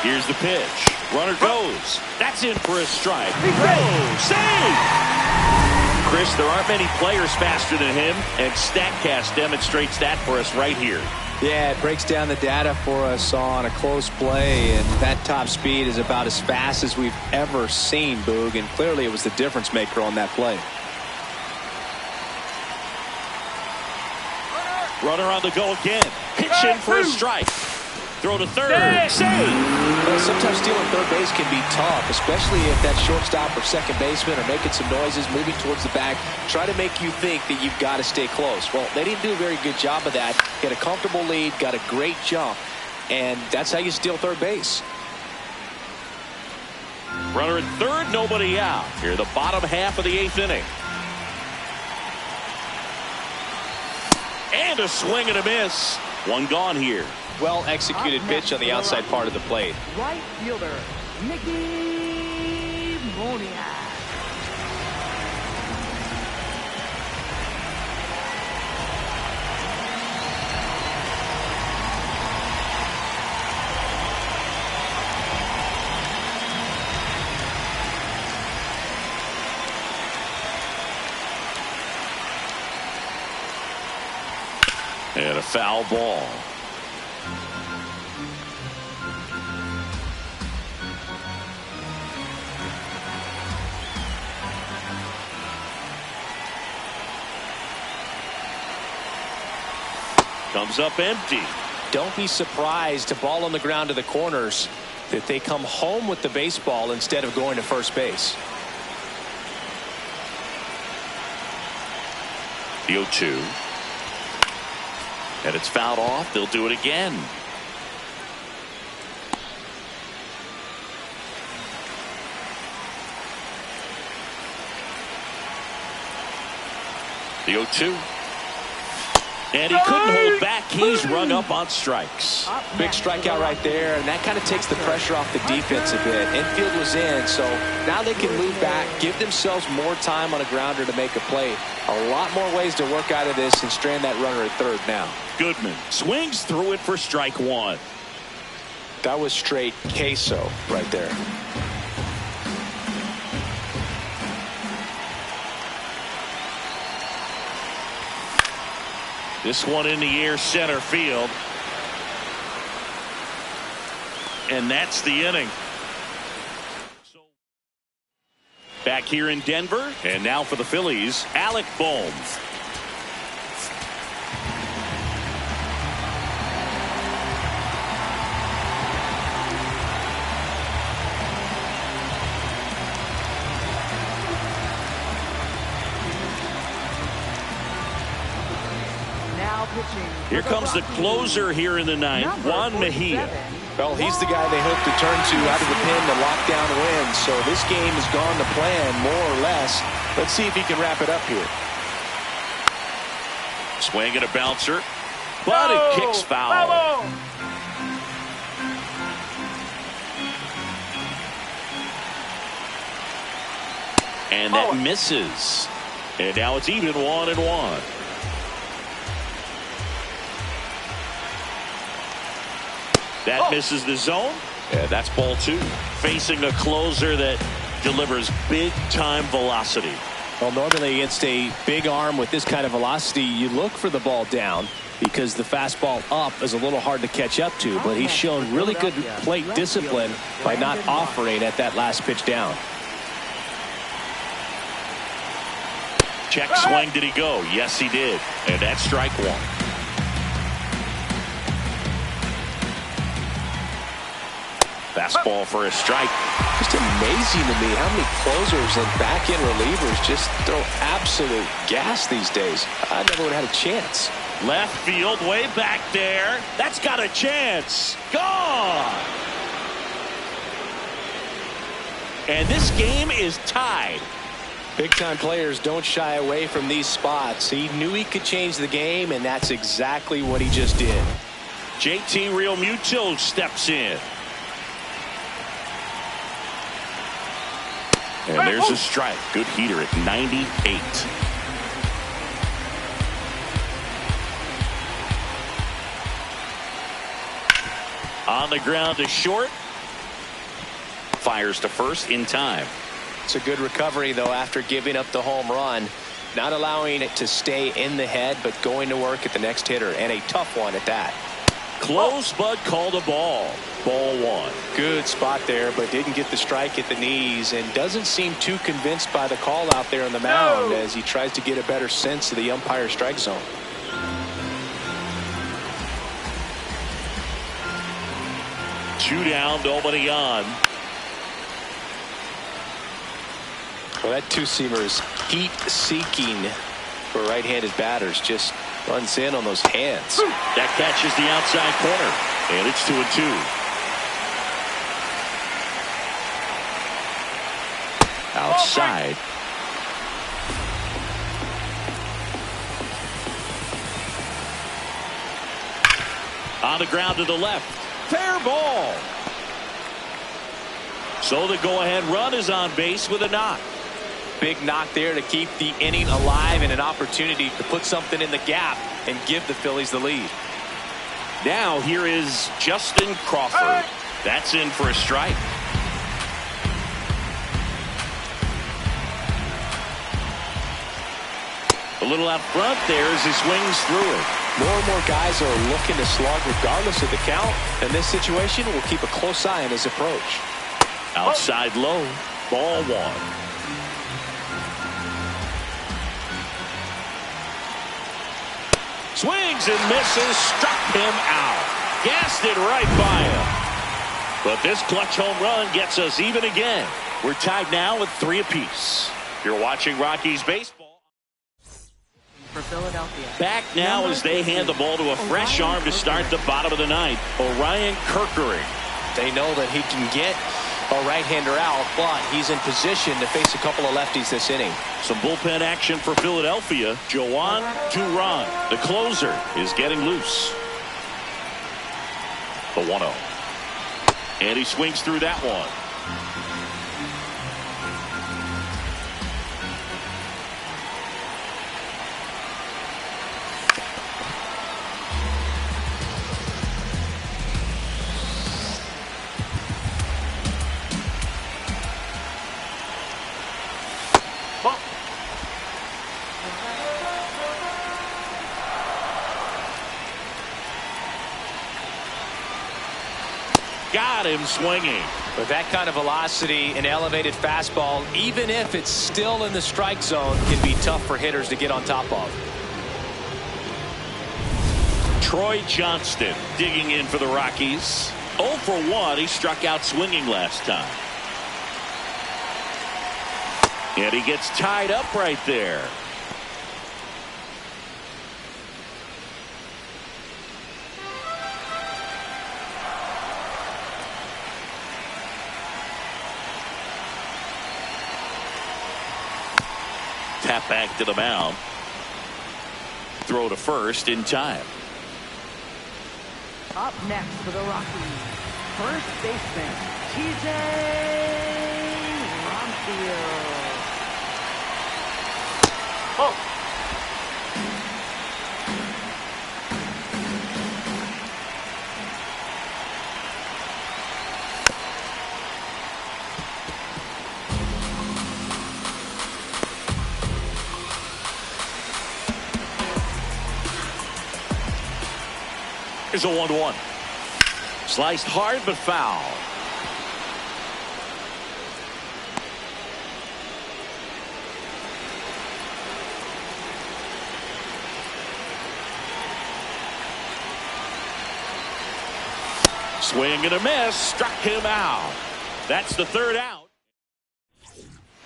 Here's the pitch. Runner goes. That's in for a strike. Throw. Save! Chris, there aren't many players faster than him, and StatCast demonstrates that for us right here. Yeah, it breaks down the data for us on a close play, and that top speed is about as fast as we've ever seen, Boog, and clearly it was the difference maker on that play. Runner on the go again. Pitch in for a strike. Throw to third. Save! Well, sometimes stealing third base can be tough, especially if that shortstop or second baseman are making some noises, moving towards the back, try to make you think that you've got to stay close. Well, they didn't do a very good job of that. Get a comfortable lead, got a great jump, and that's how you steal third base. Runner at third, nobody out. Here, the bottom half of the 8th inning. And a swing and a miss. One gone here. Well executed pitch on the outside part of the plate. Right fielder, Mickey Moniak. And a foul ball. Comes up empty. Don't be surprised, a ball on the ground to the corners, that they come home with the baseball instead of going to first base. The 0-2. And it's fouled off. They'll do it again. The 0-2. And he couldn't hold back. He's rung up on strikes. Big strikeout right there, and that kind of takes the pressure off the defense a bit. Infield was in, so now they can move back, give themselves more time on a grounder to make a play. A lot more ways to work out of this and strand that runner at third now. Goodman swings through it for strike one. That was straight queso right there. This one in the air, center field. And that's the inning. Back here in Denver, and now for the Phillies, Alec Bohm. Here comes the closer here in the ninth, Juan Mejia. Well, he's the guy they hope to turn to out of the pen to lock down a win. So this game has gone to plan, more or less. Let's see if he can wrap it up here. Swing and a bouncer, but it kicks foul. And that misses. And now it's even 1-1. That misses the zone. Yeah, that's ball two. Facing a closer that delivers big-time velocity. Well, normally against a big arm with this kind of velocity, you look for the ball down because the fastball up is a little hard to catch up to. But he's shown really good plate discipline by not offering at that last pitch down. Check swing. Did he go? Yes, he did. And that's strike one. Fastball for a strike. Just amazing to me how many closers and back-end relievers just throw absolute gas these days. I never would have had a chance. Left field, way back there. That's got a chance. Gone. And this game is tied. Big-time players don't shy away from these spots. He knew he could change the game, and that's exactly what he just did. JT Realmuto steps in. And there's a strike. Good heater at 98. On the ground to short. Fires to first in time. It's a good recovery, though, after giving up the home run. Not allowing it to stay in the head, but going to work at the next hitter, and a tough one at that. Close, but called a ball. Ball one. Good spot there, but didn't get the strike at the knees, and doesn't seem too convinced by the call out there on the mound as he tries to get a better sense of the umpire strike zone. Two down, nobody on. Well, that two-seamer is heat-seeking for right-handed batters. Just runs in on those hands. That catches the outside corner, and it's 2-2. Outside. On the ground to the left. Fair ball. So the go-ahead run is on base with a knock. Big knock there to keep the inning alive and an opportunity to put something in the gap and give the Phillies the lead. Now here is Justin Crawford. That's in for a strike. A little out front there as he swings through it. More and more guys are looking to slug regardless of the count. In this situation, we'll keep a close eye on his approach. Outside low, ball one. Swings and misses, struck him out. Gassed it right by him. But this clutch home run gets us even again. We're tied now with 3 apiece. You're watching Rockies baseball. For Philadelphia. Back now as they hand the ball to a fresh arm to start the bottom of the ninth. Orion Kerkering. They know that he can get a right-hander out, but he's in position to face a couple of lefties this inning. Some bullpen action for Philadelphia. Joan Duran, the closer, is getting loose. The 1-0. And he swings through that one. Got him swinging. With that kind of velocity, an elevated fastball, even if it's still in the strike zone, can be tough for hitters to get on top of. Troy Johnston digging in for the Rockies. 0 for 1. He struck out swinging last time. And he gets tied up right there. Tap back to the mound. Throw to first in time. Up next for the Rockies, first baseman, TJ Ronfield. Oh. Here's a 1-1. Sliced hard but foul. Swing and a miss, struck him out. That's the 3rd out.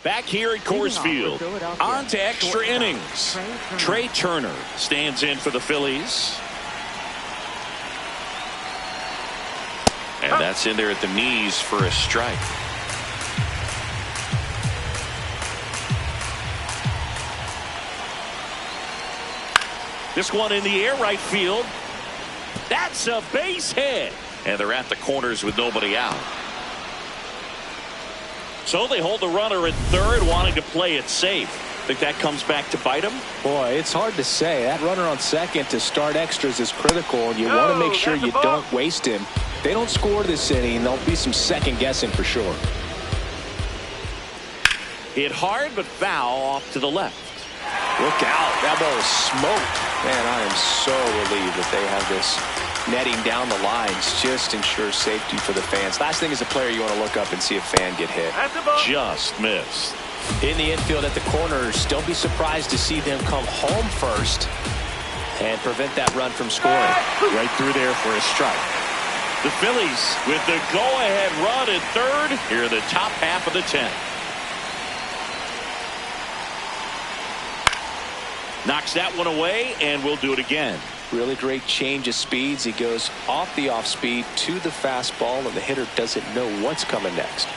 Back here at Coors Field, on to extra innings. Trey Turner stands in for the Phillies. And that's in there at the knees for a strike. This one in the air, right field. That's a base hit. And they're at the corners with nobody out. So they hold the runner at 3rd, wanting to play it safe. Think that comes back to bite him? Boy, it's hard to say. That runner on second to start extras is critical, and you want to make sure you don't waste him. If they don't score this inning, there'll be some second guessing for sure. Hit hard but foul off to the left. Look out. That ball is smoked. Man, I am so relieved that they have this netting down the lines. Just ensures safety for the fans. Last thing as a player, you want to look up and see a fan get hit. Just missed. In the infield at the corners, don't be surprised to see them come home first and prevent that run from scoring. Right through there for a strike. The Phillies with the go-ahead run at 3rd here in the top half of the 10th. Knocks that one away, and we'll do it again. Really great change of speeds. He goes off the off-speed to the fastball, and the hitter doesn't know what's coming next.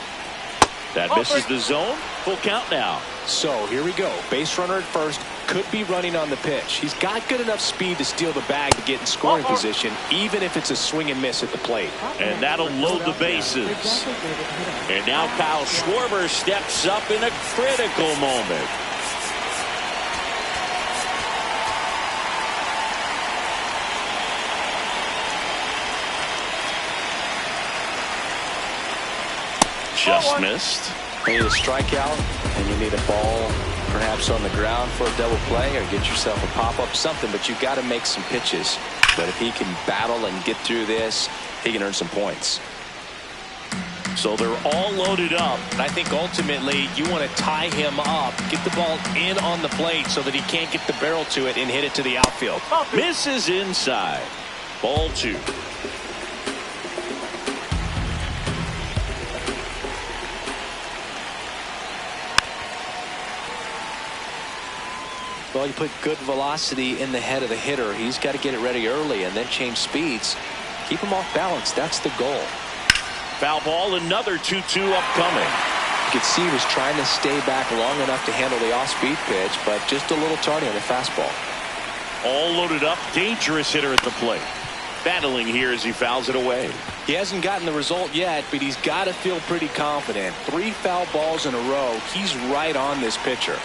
That misses the zone. Full count now. So here we go. Base runner at first. Could be running on the pitch. He's got good enough speed to steal the bag to get in scoring position, even if it's a swing and miss at the plate. And that'll load the bases. And now Kyle Schwarber steps up in a critical moment. Just missed. You need a strikeout, and you need a ball perhaps on the ground for a double play or get yourself a pop-up, something, but you've got to make some pitches. But if he can battle and get through this, he can earn some points. So they're all loaded up. And I think ultimately you want to tie him up, get the ball in on the plate so that he can't get the barrel to it and hit it to the outfield. Misses inside. Ball 2. Well, you put good velocity in the head of the hitter. He's got to get it ready early and then change speeds. Keep him off balance. That's the goal. Foul ball, another 2-2 upcoming. You could see he was trying to stay back long enough to handle the off-speed pitch, but just a little tardy on the fastball. All loaded up, dangerous hitter at the plate. Battling here as he fouls it away. He hasn't gotten the result yet, but he's got to feel pretty confident. 3 foul balls in a row. He's right on this pitcher.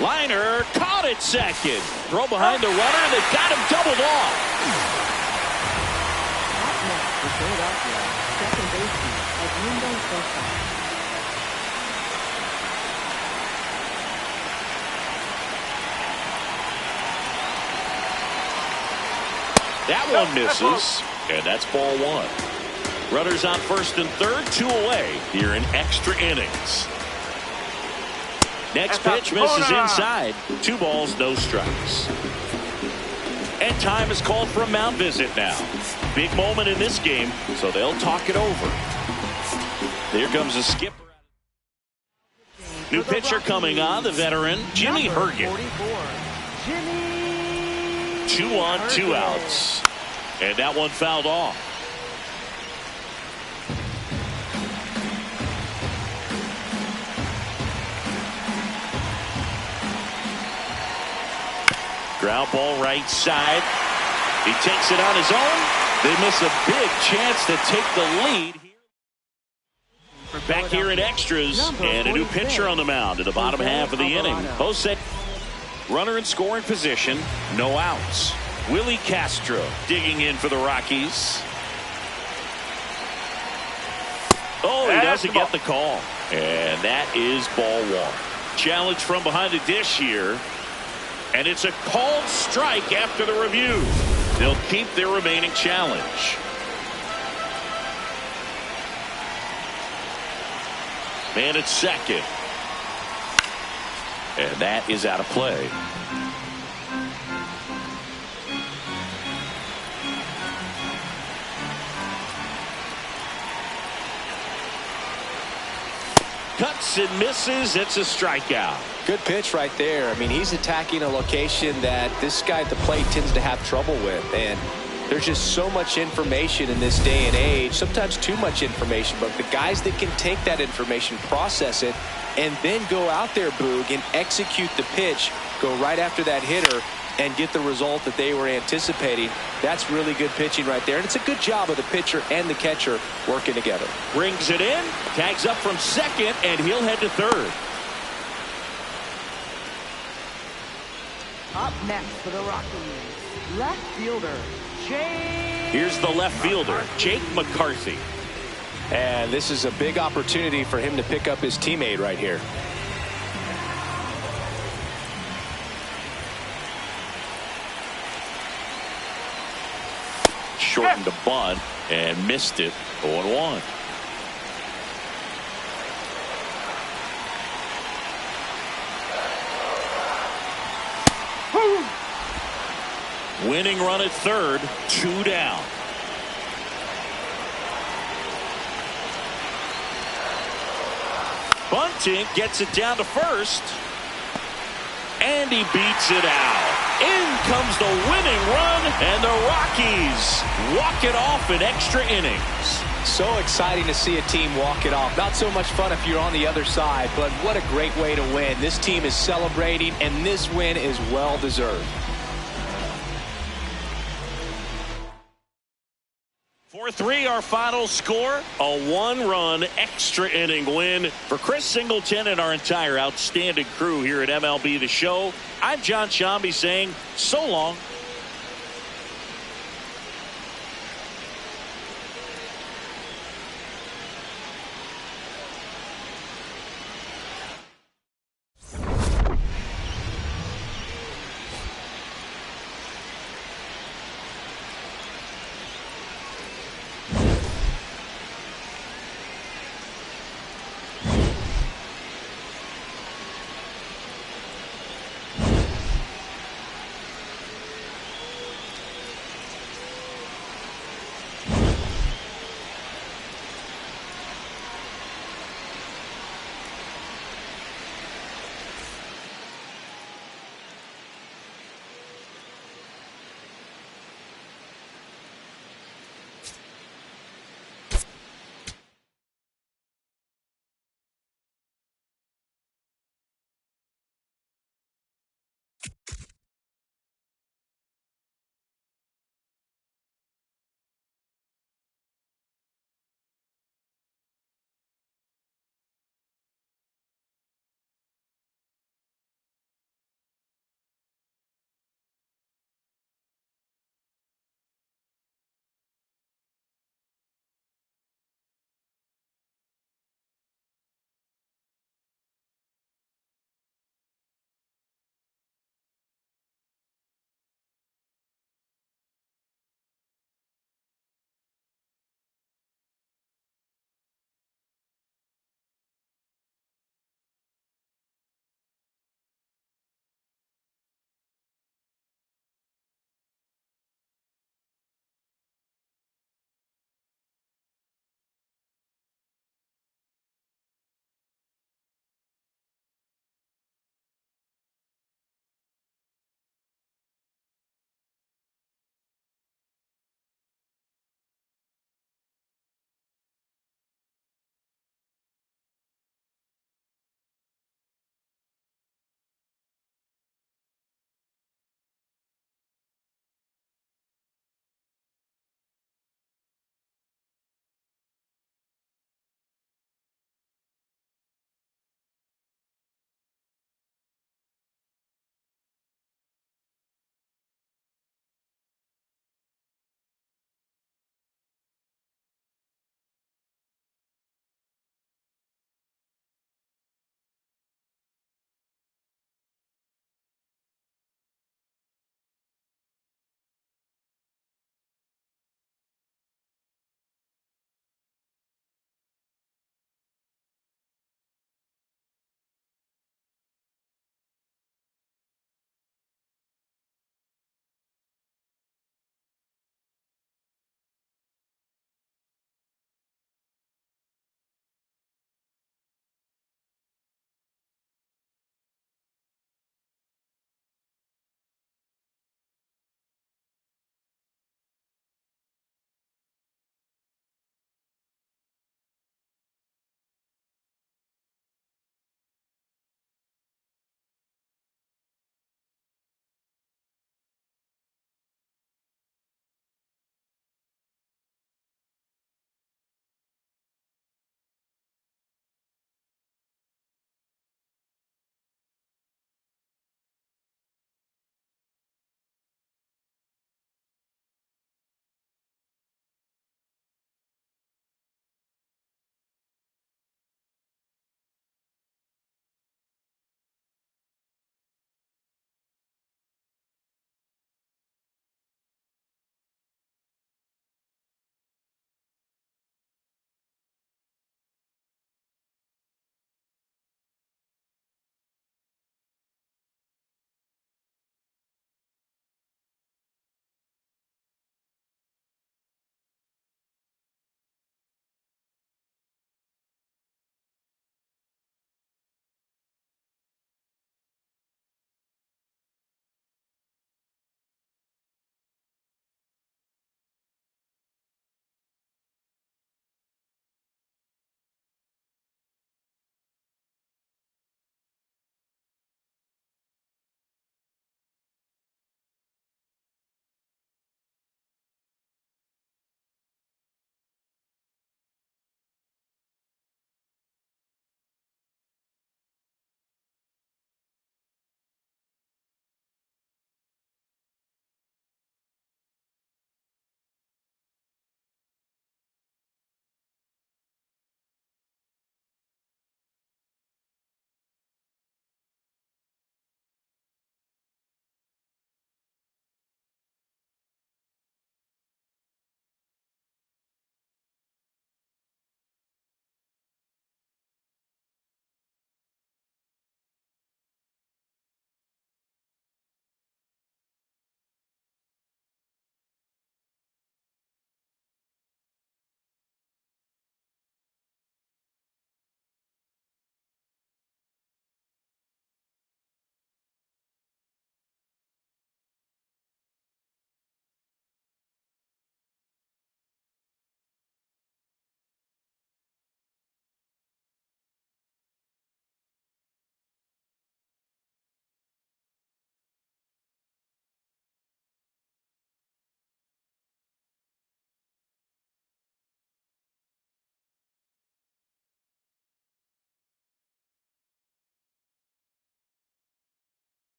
Liner caught at second. Throw behind the runner. They got him doubled off. Up next for Philadelphia, second baseman, Edmundo Sosa. That one misses, and that's ball 1. Runners on first and third, 2 away here in extra innings. Next pitch misses inside. 2 balls, no strikes. And time is called for a mound visit now. Big moment in this game, so they'll talk it over. Here comes a skipper. New pitcher coming on, the veteran, Jimmy Hergen. 2 on, 2 outs. And that one fouled off. Ground ball right side. He takes it on his own. They miss a big chance to take the lead. Back here in extras, and a new pitcher on the mound in the bottom half of the inning. Jose, runner in scoring position, no outs. Willie Castro digging in for the Rockies. Oh, he doesn't get the call. And that is ball 1. Challenge from behind the dish here. And it's a called strike after the review. They'll keep their remaining challenge. Man at second. And that is out of play. Cuts and misses. It's a strikeout. Good pitch right there. I mean, he's attacking a location that this guy at the plate tends to have trouble with. And there's just so much information in this day and age, sometimes too much information. But the guys that can take that information, process it, and then go out there, Boog, and execute the pitch, go right after that hitter, and get the result that they were anticipating. That's really good pitching right there. And it's a good job of the pitcher and the catcher working together. Brings it in, tags up from second, and he'll head to third. Up next for the Rockies, left fielder, Jake. Here's the left fielder, Jake McCarthy. And this is a big opportunity for him to pick up his teammate right here. Shortened the bunt and missed it. 0-1. Winning run at third, 2 down. Bunting gets it down to first. And he beats it out. In comes the winning run, and the Rockies walk it off in extra innings. So exciting to see a team walk it off. Not so much fun if you're on the other side, but what a great way to win. This team is celebrating, and this win is well deserved. 4-3 our final score. A 1-run extra inning win for Chris Singleton and our entire outstanding crew here at MLB The Show. I'm John Shambi saying so long.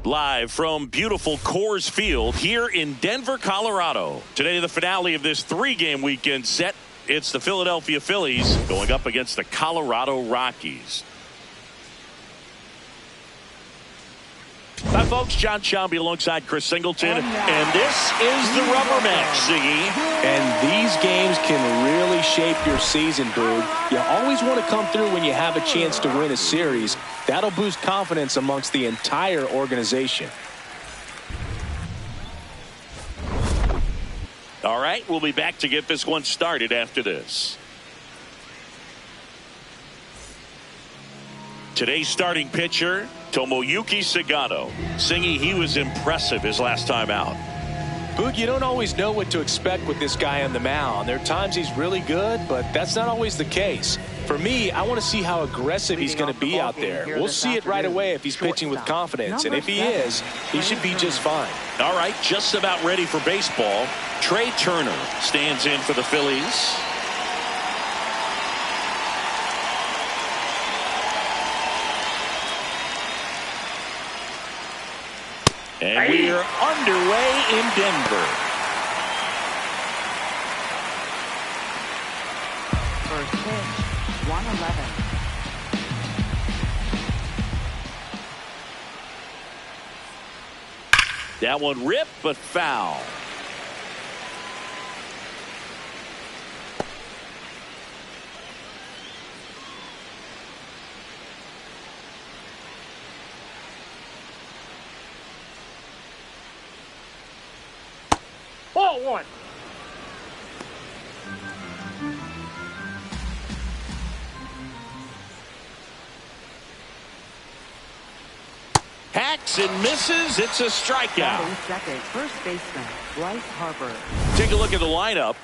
Live from beautiful Coors Field here in Denver, Colorado. Today, the finale of this 3-game weekend set. It's the Philadelphia Phillies going up against the Colorado Rockies. Hi, folks. John Shelby alongside Chris Singleton. And this is the rubber match, Ziggy. And these games can really shape your season, Boog. You always want to come through when you have a chance to win a series. That'll boost confidence amongst the entire organization. All right, we'll be back to get this one started after this. Today's starting pitcher, Tomoyuki Sagano. Singy, he was impressive his last time out. Boog, you don't always know what to expect with this guy on the mound. There are times he's really good, but that's not always the case. For me, I want to see how aggressive he's going to be out there. We'll see it right away if he's pitching with confidence, and if he is, he should be just fine. All right, just about ready for baseball. Trey Turner stands in for the Phillies. And we are underway in Denver. First pitch, 111. That one ripped, but foul. Ball one. Hacks and misses. It's a strikeout. Batting second, first baseman, Bryce Harper. Take a look at the lineup.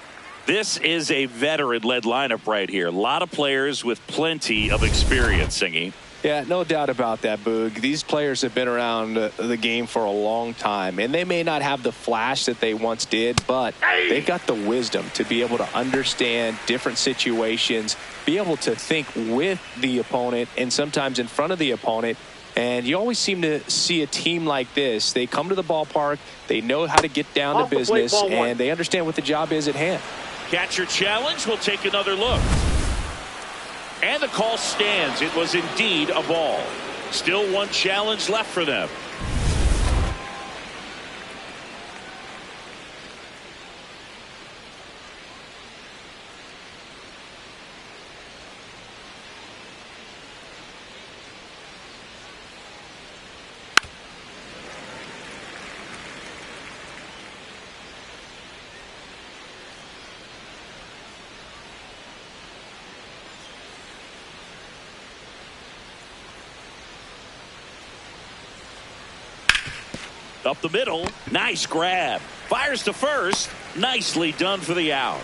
This is a veteran-led lineup right here. A lot of players with plenty of experience, Singy. Yeah, no doubt about that, Boog. These players have been around the game for a long time, and they may not have the flash that they once did, but they've got the wisdom to be able to understand different situations, be able to think with the opponent and sometimes in front of the opponent. And you always seem to see a team like this. They come to the ballpark, they know how to get down to business, and they understand what the job is at hand. Catcher challenge. We'll take another look. And the call stands. It was indeed a ball. Still one challenge left for them. Up the middle. Nice grab. Fires to first. Nicely done for the out.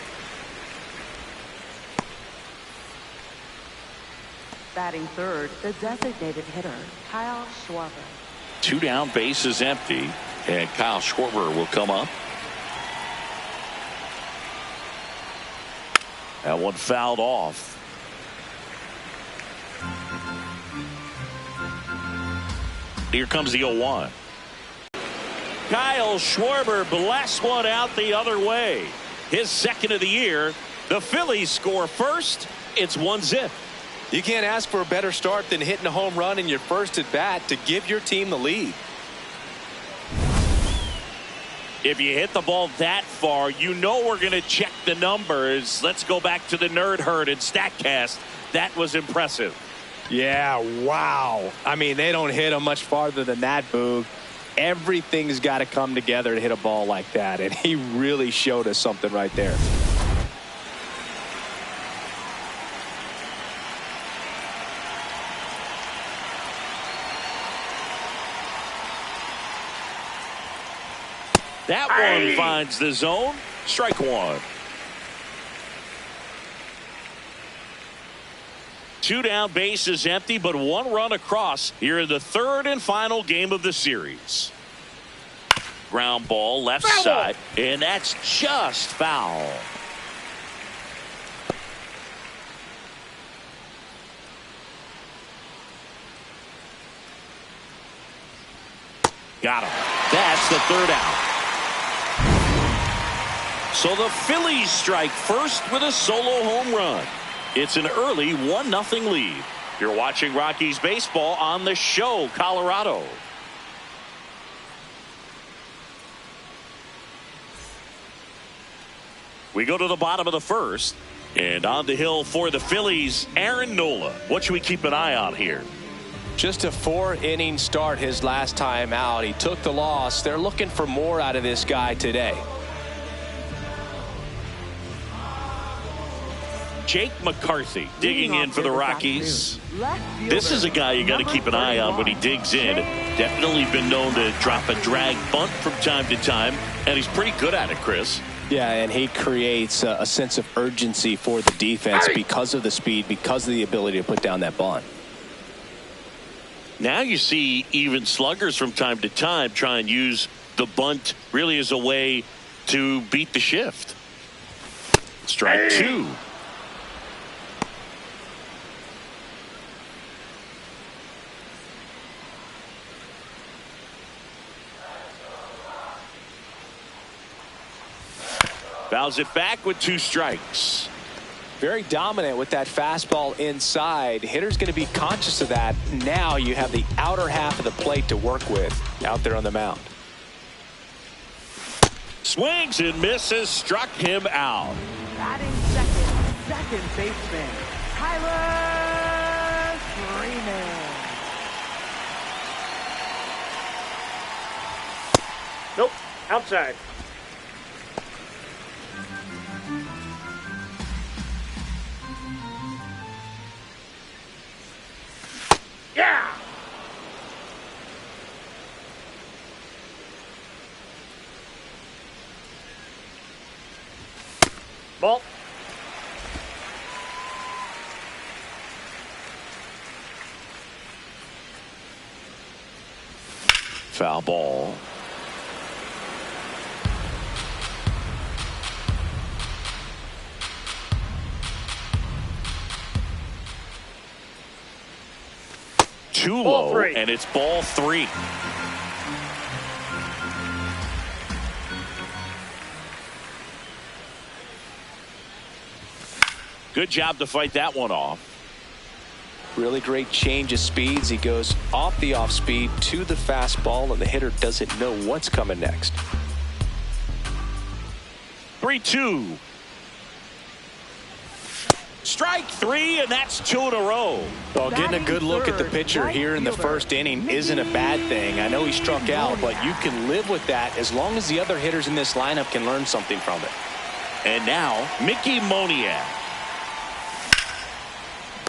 Batting third, the designated hitter, Kyle Schwarber. 2 down, bases empty. And Kyle Schwarber will come up. That one fouled off. Here comes the 0-1. Kyle Schwarber blasts one out the other way. His second of the year. The Phillies score first. It's 1-0. You can't ask for a better start than hitting a home run in your first at bat to give your team the lead. If you hit the ball that far, you know we're going to check the numbers. Let's go back to the Nerd Herd and StatCast. That was impressive. Yeah, wow. I mean, they don't hit them much farther than that, Boog. Everything's got to come together to hit a ball like that, and he really showed us something right there. That one finds the zone. Strike one. 2 down, bases empty, but 1 run across here in the third and final game of the series. Ground ball left side, and that's just foul. Got him. That's the third out. So the Phillies strike first with a solo home run. It's an early 1-0 lead. You're watching Rockies baseball on the show, Colorado. We go to the bottom of the first. And on the hill for the Phillies, Aaron Nola. What should we keep an eye on here? Just a 4-inning start his last time out. He took the loss. They're looking for more out of this guy today. Jake McCarthy digging in for the Rockies. This is a guy you got to keep an eye on when he digs in. Definitely been known to drop a drag bunt from time to time, and he's pretty good at it, Chris. Yeah, and he creates a sense of urgency for the defense because of the speed, because of the ability to put down that bunt. Now you see even sluggers from time to time try and use the bunt really as a way to beat the shift. Strike two. Fouls it back with 2 strikes. Very dominant with that fastball inside. Hitter's going to be conscious of that. Now you have the outer half of the plate to work with out there on the mound. Swings and misses, struck him out. Batting second baseman, Tyler Freeman. Nope. Outside. Yeah. Ball. Foul ball. Too low, and it's ball 3. Good job to fight that one off. Really great change of speeds. He goes off the off speed to the fastball, and the hitter doesn't know what's coming next. 3-2. Strike 3, and that's 2 in a row. Well, getting a good look at the pitcher here in the first inning isn't a bad thing. I know he struck out, but you can live with that as long as the other hitters in this lineup can learn something from it. And now, Mickey Moniak.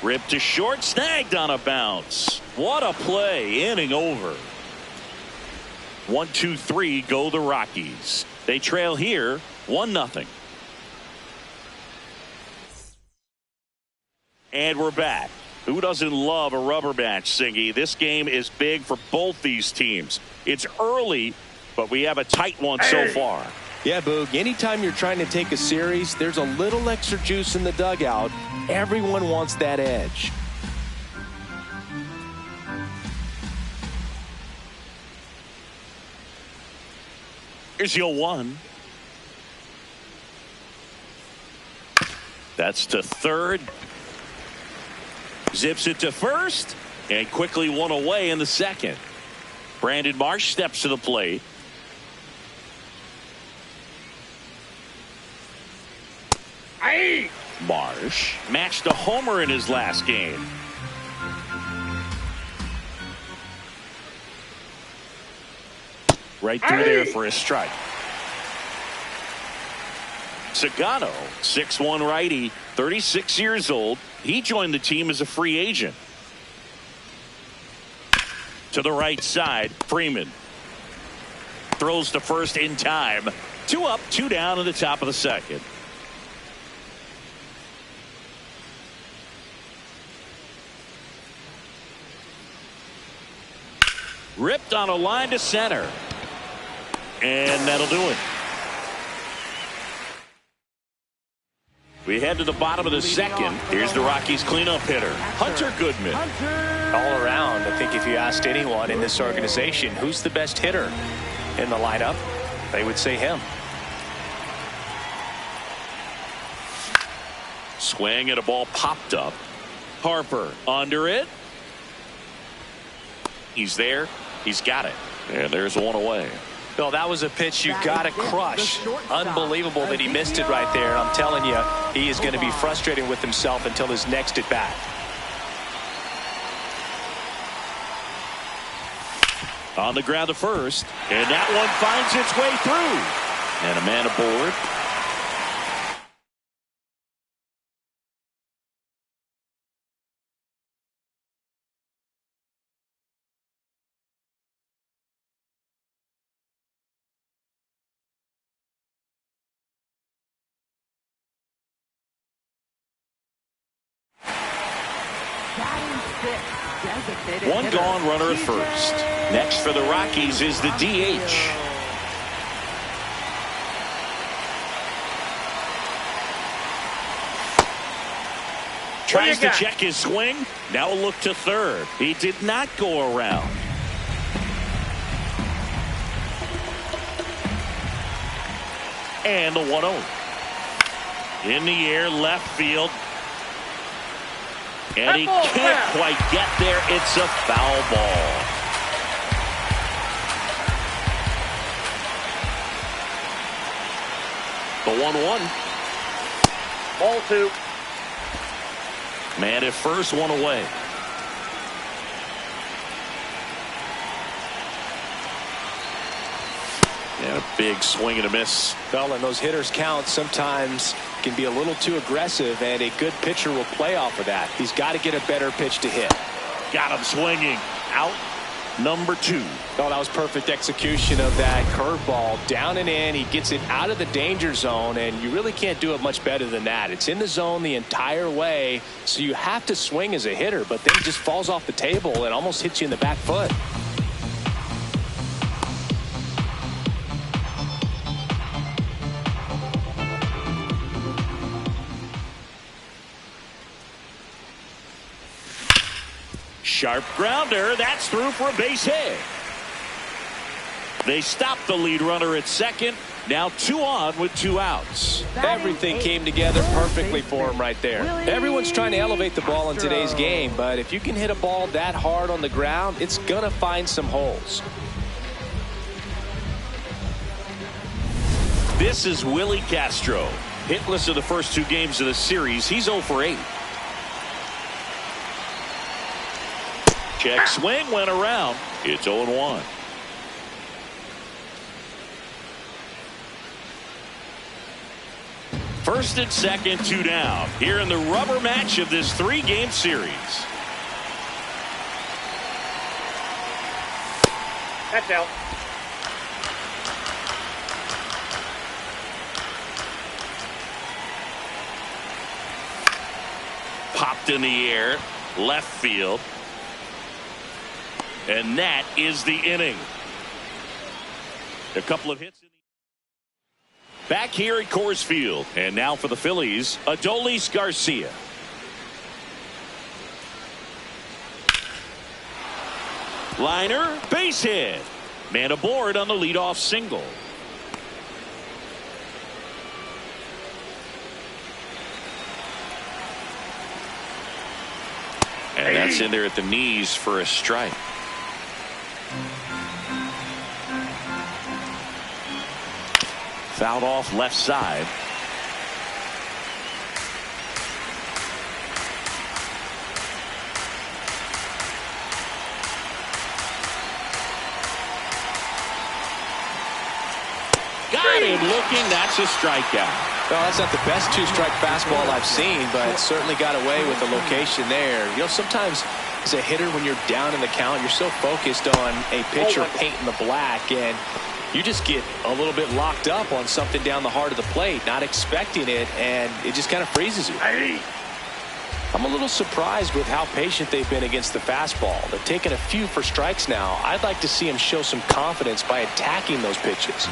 Ripped to short, snagged on a bounce. What a play, inning over. 1-2-3 go the Rockies. They trail here 1-0. And we're back. Who doesn't love a rubber match, Singy? This game is big for both these teams. It's early, but we have a tight one so far. Yeah, Boog, anytime you're trying to take a series, there's a little extra juice in the dugout. Everyone wants that edge. Here's your 1. That's to third. Zips it to first, and quickly one away in the second. Brandon Marsh steps to the plate. Marsh matched a homer in his last game. Right through there for a strike. Sagano, 6'1" righty, 36 years old. He joined the team as a free agent. To the right side, Freeman throws to first in time. 2 up, 2 down in the top of the second. Ripped on a line to center. And that'll do it. We head to the bottom of the second. Here's the Rockies cleanup hitter, Hunter Goodman. All around, I think if you asked anyone in this organization who's the best hitter in the lineup, they would say him. Swing and a ball popped up. Harper under it. He's there. He's got it. And there's one away. Bill, that was a pitch you got to crush. Unbelievable that he missed it right there. I'm telling you, he is going to be frustrated with himself until his next at bat. On the ground to first. And that one finds its way through. And a man aboard. One gone, runner at first. Next for the Rockies is the DH. Tries to check his swing. Now a look to third. He did not go around. And the 1-0. In the air, left field. And he can't quite get there. It's a foul ball. The 1-1. Ball 2. Man at first, one away. And a big swing and a miss. Well, and those hitters count sometimes can be a little too aggressive, and a good pitcher will play off of that. He's got to get a better pitch to hit. Got him swinging. Out number 2. Oh, that was perfect execution of that curveball. Down and in. He gets it out of the danger zone, and you really can't do it much better than that. It's in the zone the entire way, so you have to swing as a hitter, but then it just falls off the table and almost hits you in the back foot. Sharp grounder. That's through for a base hit. They stopped the lead runner at second. Now 2 on with 2 outs. Everything came together perfectly for him right there. Everyone's trying to elevate the ball in today's game, but if you can hit a ball that hard on the ground, it's going to find some holes. This is Willie Castro. Hitless in the first 2 games of the series. He's 0 for 8. Check swing went around. It's 0-1. First and second, 2 down. Here in the rubber match of this 3-game series. That's out. Popped in the air. Left field. And that is the inning. A couple of hits. Back here at Coors Field. And now for the Phillies, Adolis Garcia. Liner, base hit. Man aboard on the leadoff single. And that's in there at the knees for a strike. Fouled off left side. Got him looking. That's a strikeout. Well, that's not the best 2-strike fastball I've seen, but certainly got away with the location there. You know, sometimes as a hitter, when you're down in the count, you're so focused on a pitcher painting the black, and you just get a little bit locked up on something down the heart of the plate, not expecting it, and it just kind of freezes you. I'm a little surprised with how patient they've been against the fastball. They're taking a few for strikes now. I'd like to see them show some confidence by attacking those pitches.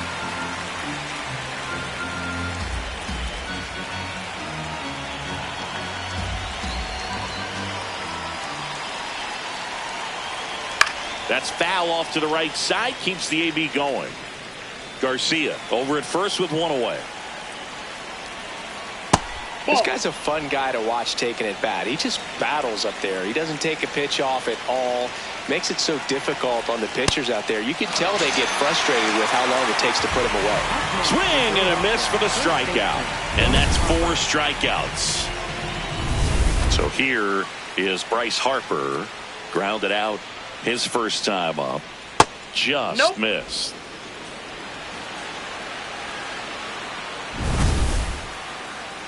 That's foul off to the right side. Keeps the AB going. Garcia over at first with one away. This guy's a fun guy to watch taking at bat. He just battles up there. He doesn't take a pitch off at all. Makes it so difficult on the pitchers out there. You can tell they get frustrated with how long it takes to put him away. Swing and a miss for the strikeout. And that's 4 strikeouts. So here is Bryce Harper. Grounded out his first time up. Just missed.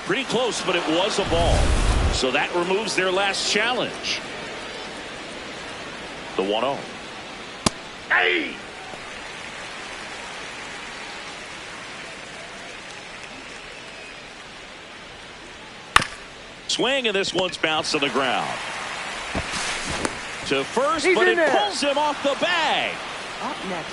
Pretty close, but it was a ball. So that removes their last challenge. The 1-0. Hey! Swing, and this one's bounced to the ground. To first, but it pulls him off the bag.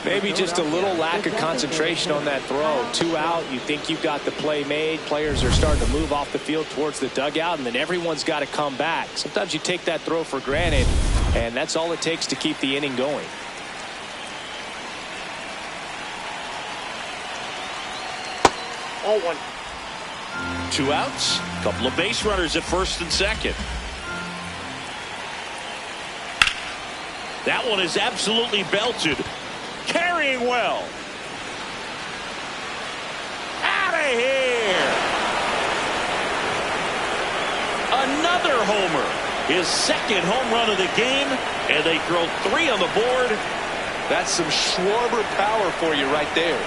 Maybe just a little lack of concentration on that throw. 2 out. You think you've got the play made. Players are starting to move off the field towards the dugout, and then everyone's got to come back. Sometimes you take that throw for granted, and that's all it takes to keep the inning going. Oh, 1. 2 outs. Couple of base runners at first and second. That one is absolutely belted. Carrying well. Out of here. Another homer. His second home run of the game. And they throw 3 on the board. That's some Schwarber power for you right there.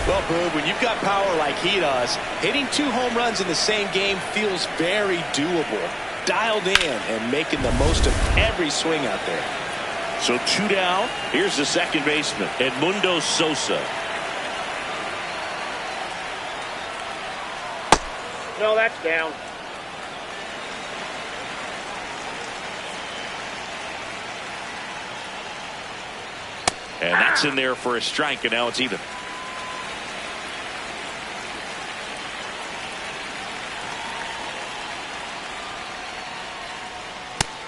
Well, Boog, when you've got power like he does, hitting 2 home runs in the same game feels very doable. Dialed in and making the most of every swing out there. So 2 down. Here's the second baseman, Edmundo Sosa. No, that's down. And that's in there for a strike, and now it's even.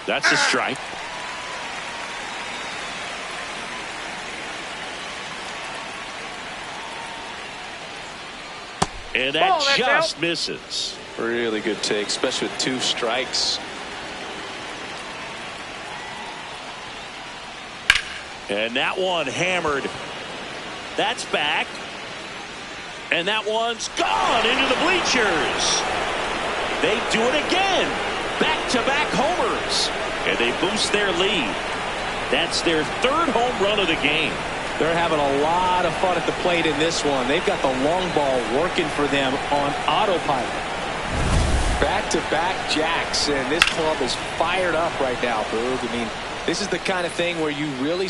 That's a strike. And that just misses. Really good take, especially with 2 strikes. And that one hammered. That's back. And that one's gone into the bleachers. They do it again. Back-to-back homers. And they boost their lead. That's their 3rd home run of the game. They're having a lot of fun at the plate in this one. They've got the long ball working for them on autopilot. Back-to-back jacks, and this club is fired up right now, Boog. I mean, this is the kind of thing where you really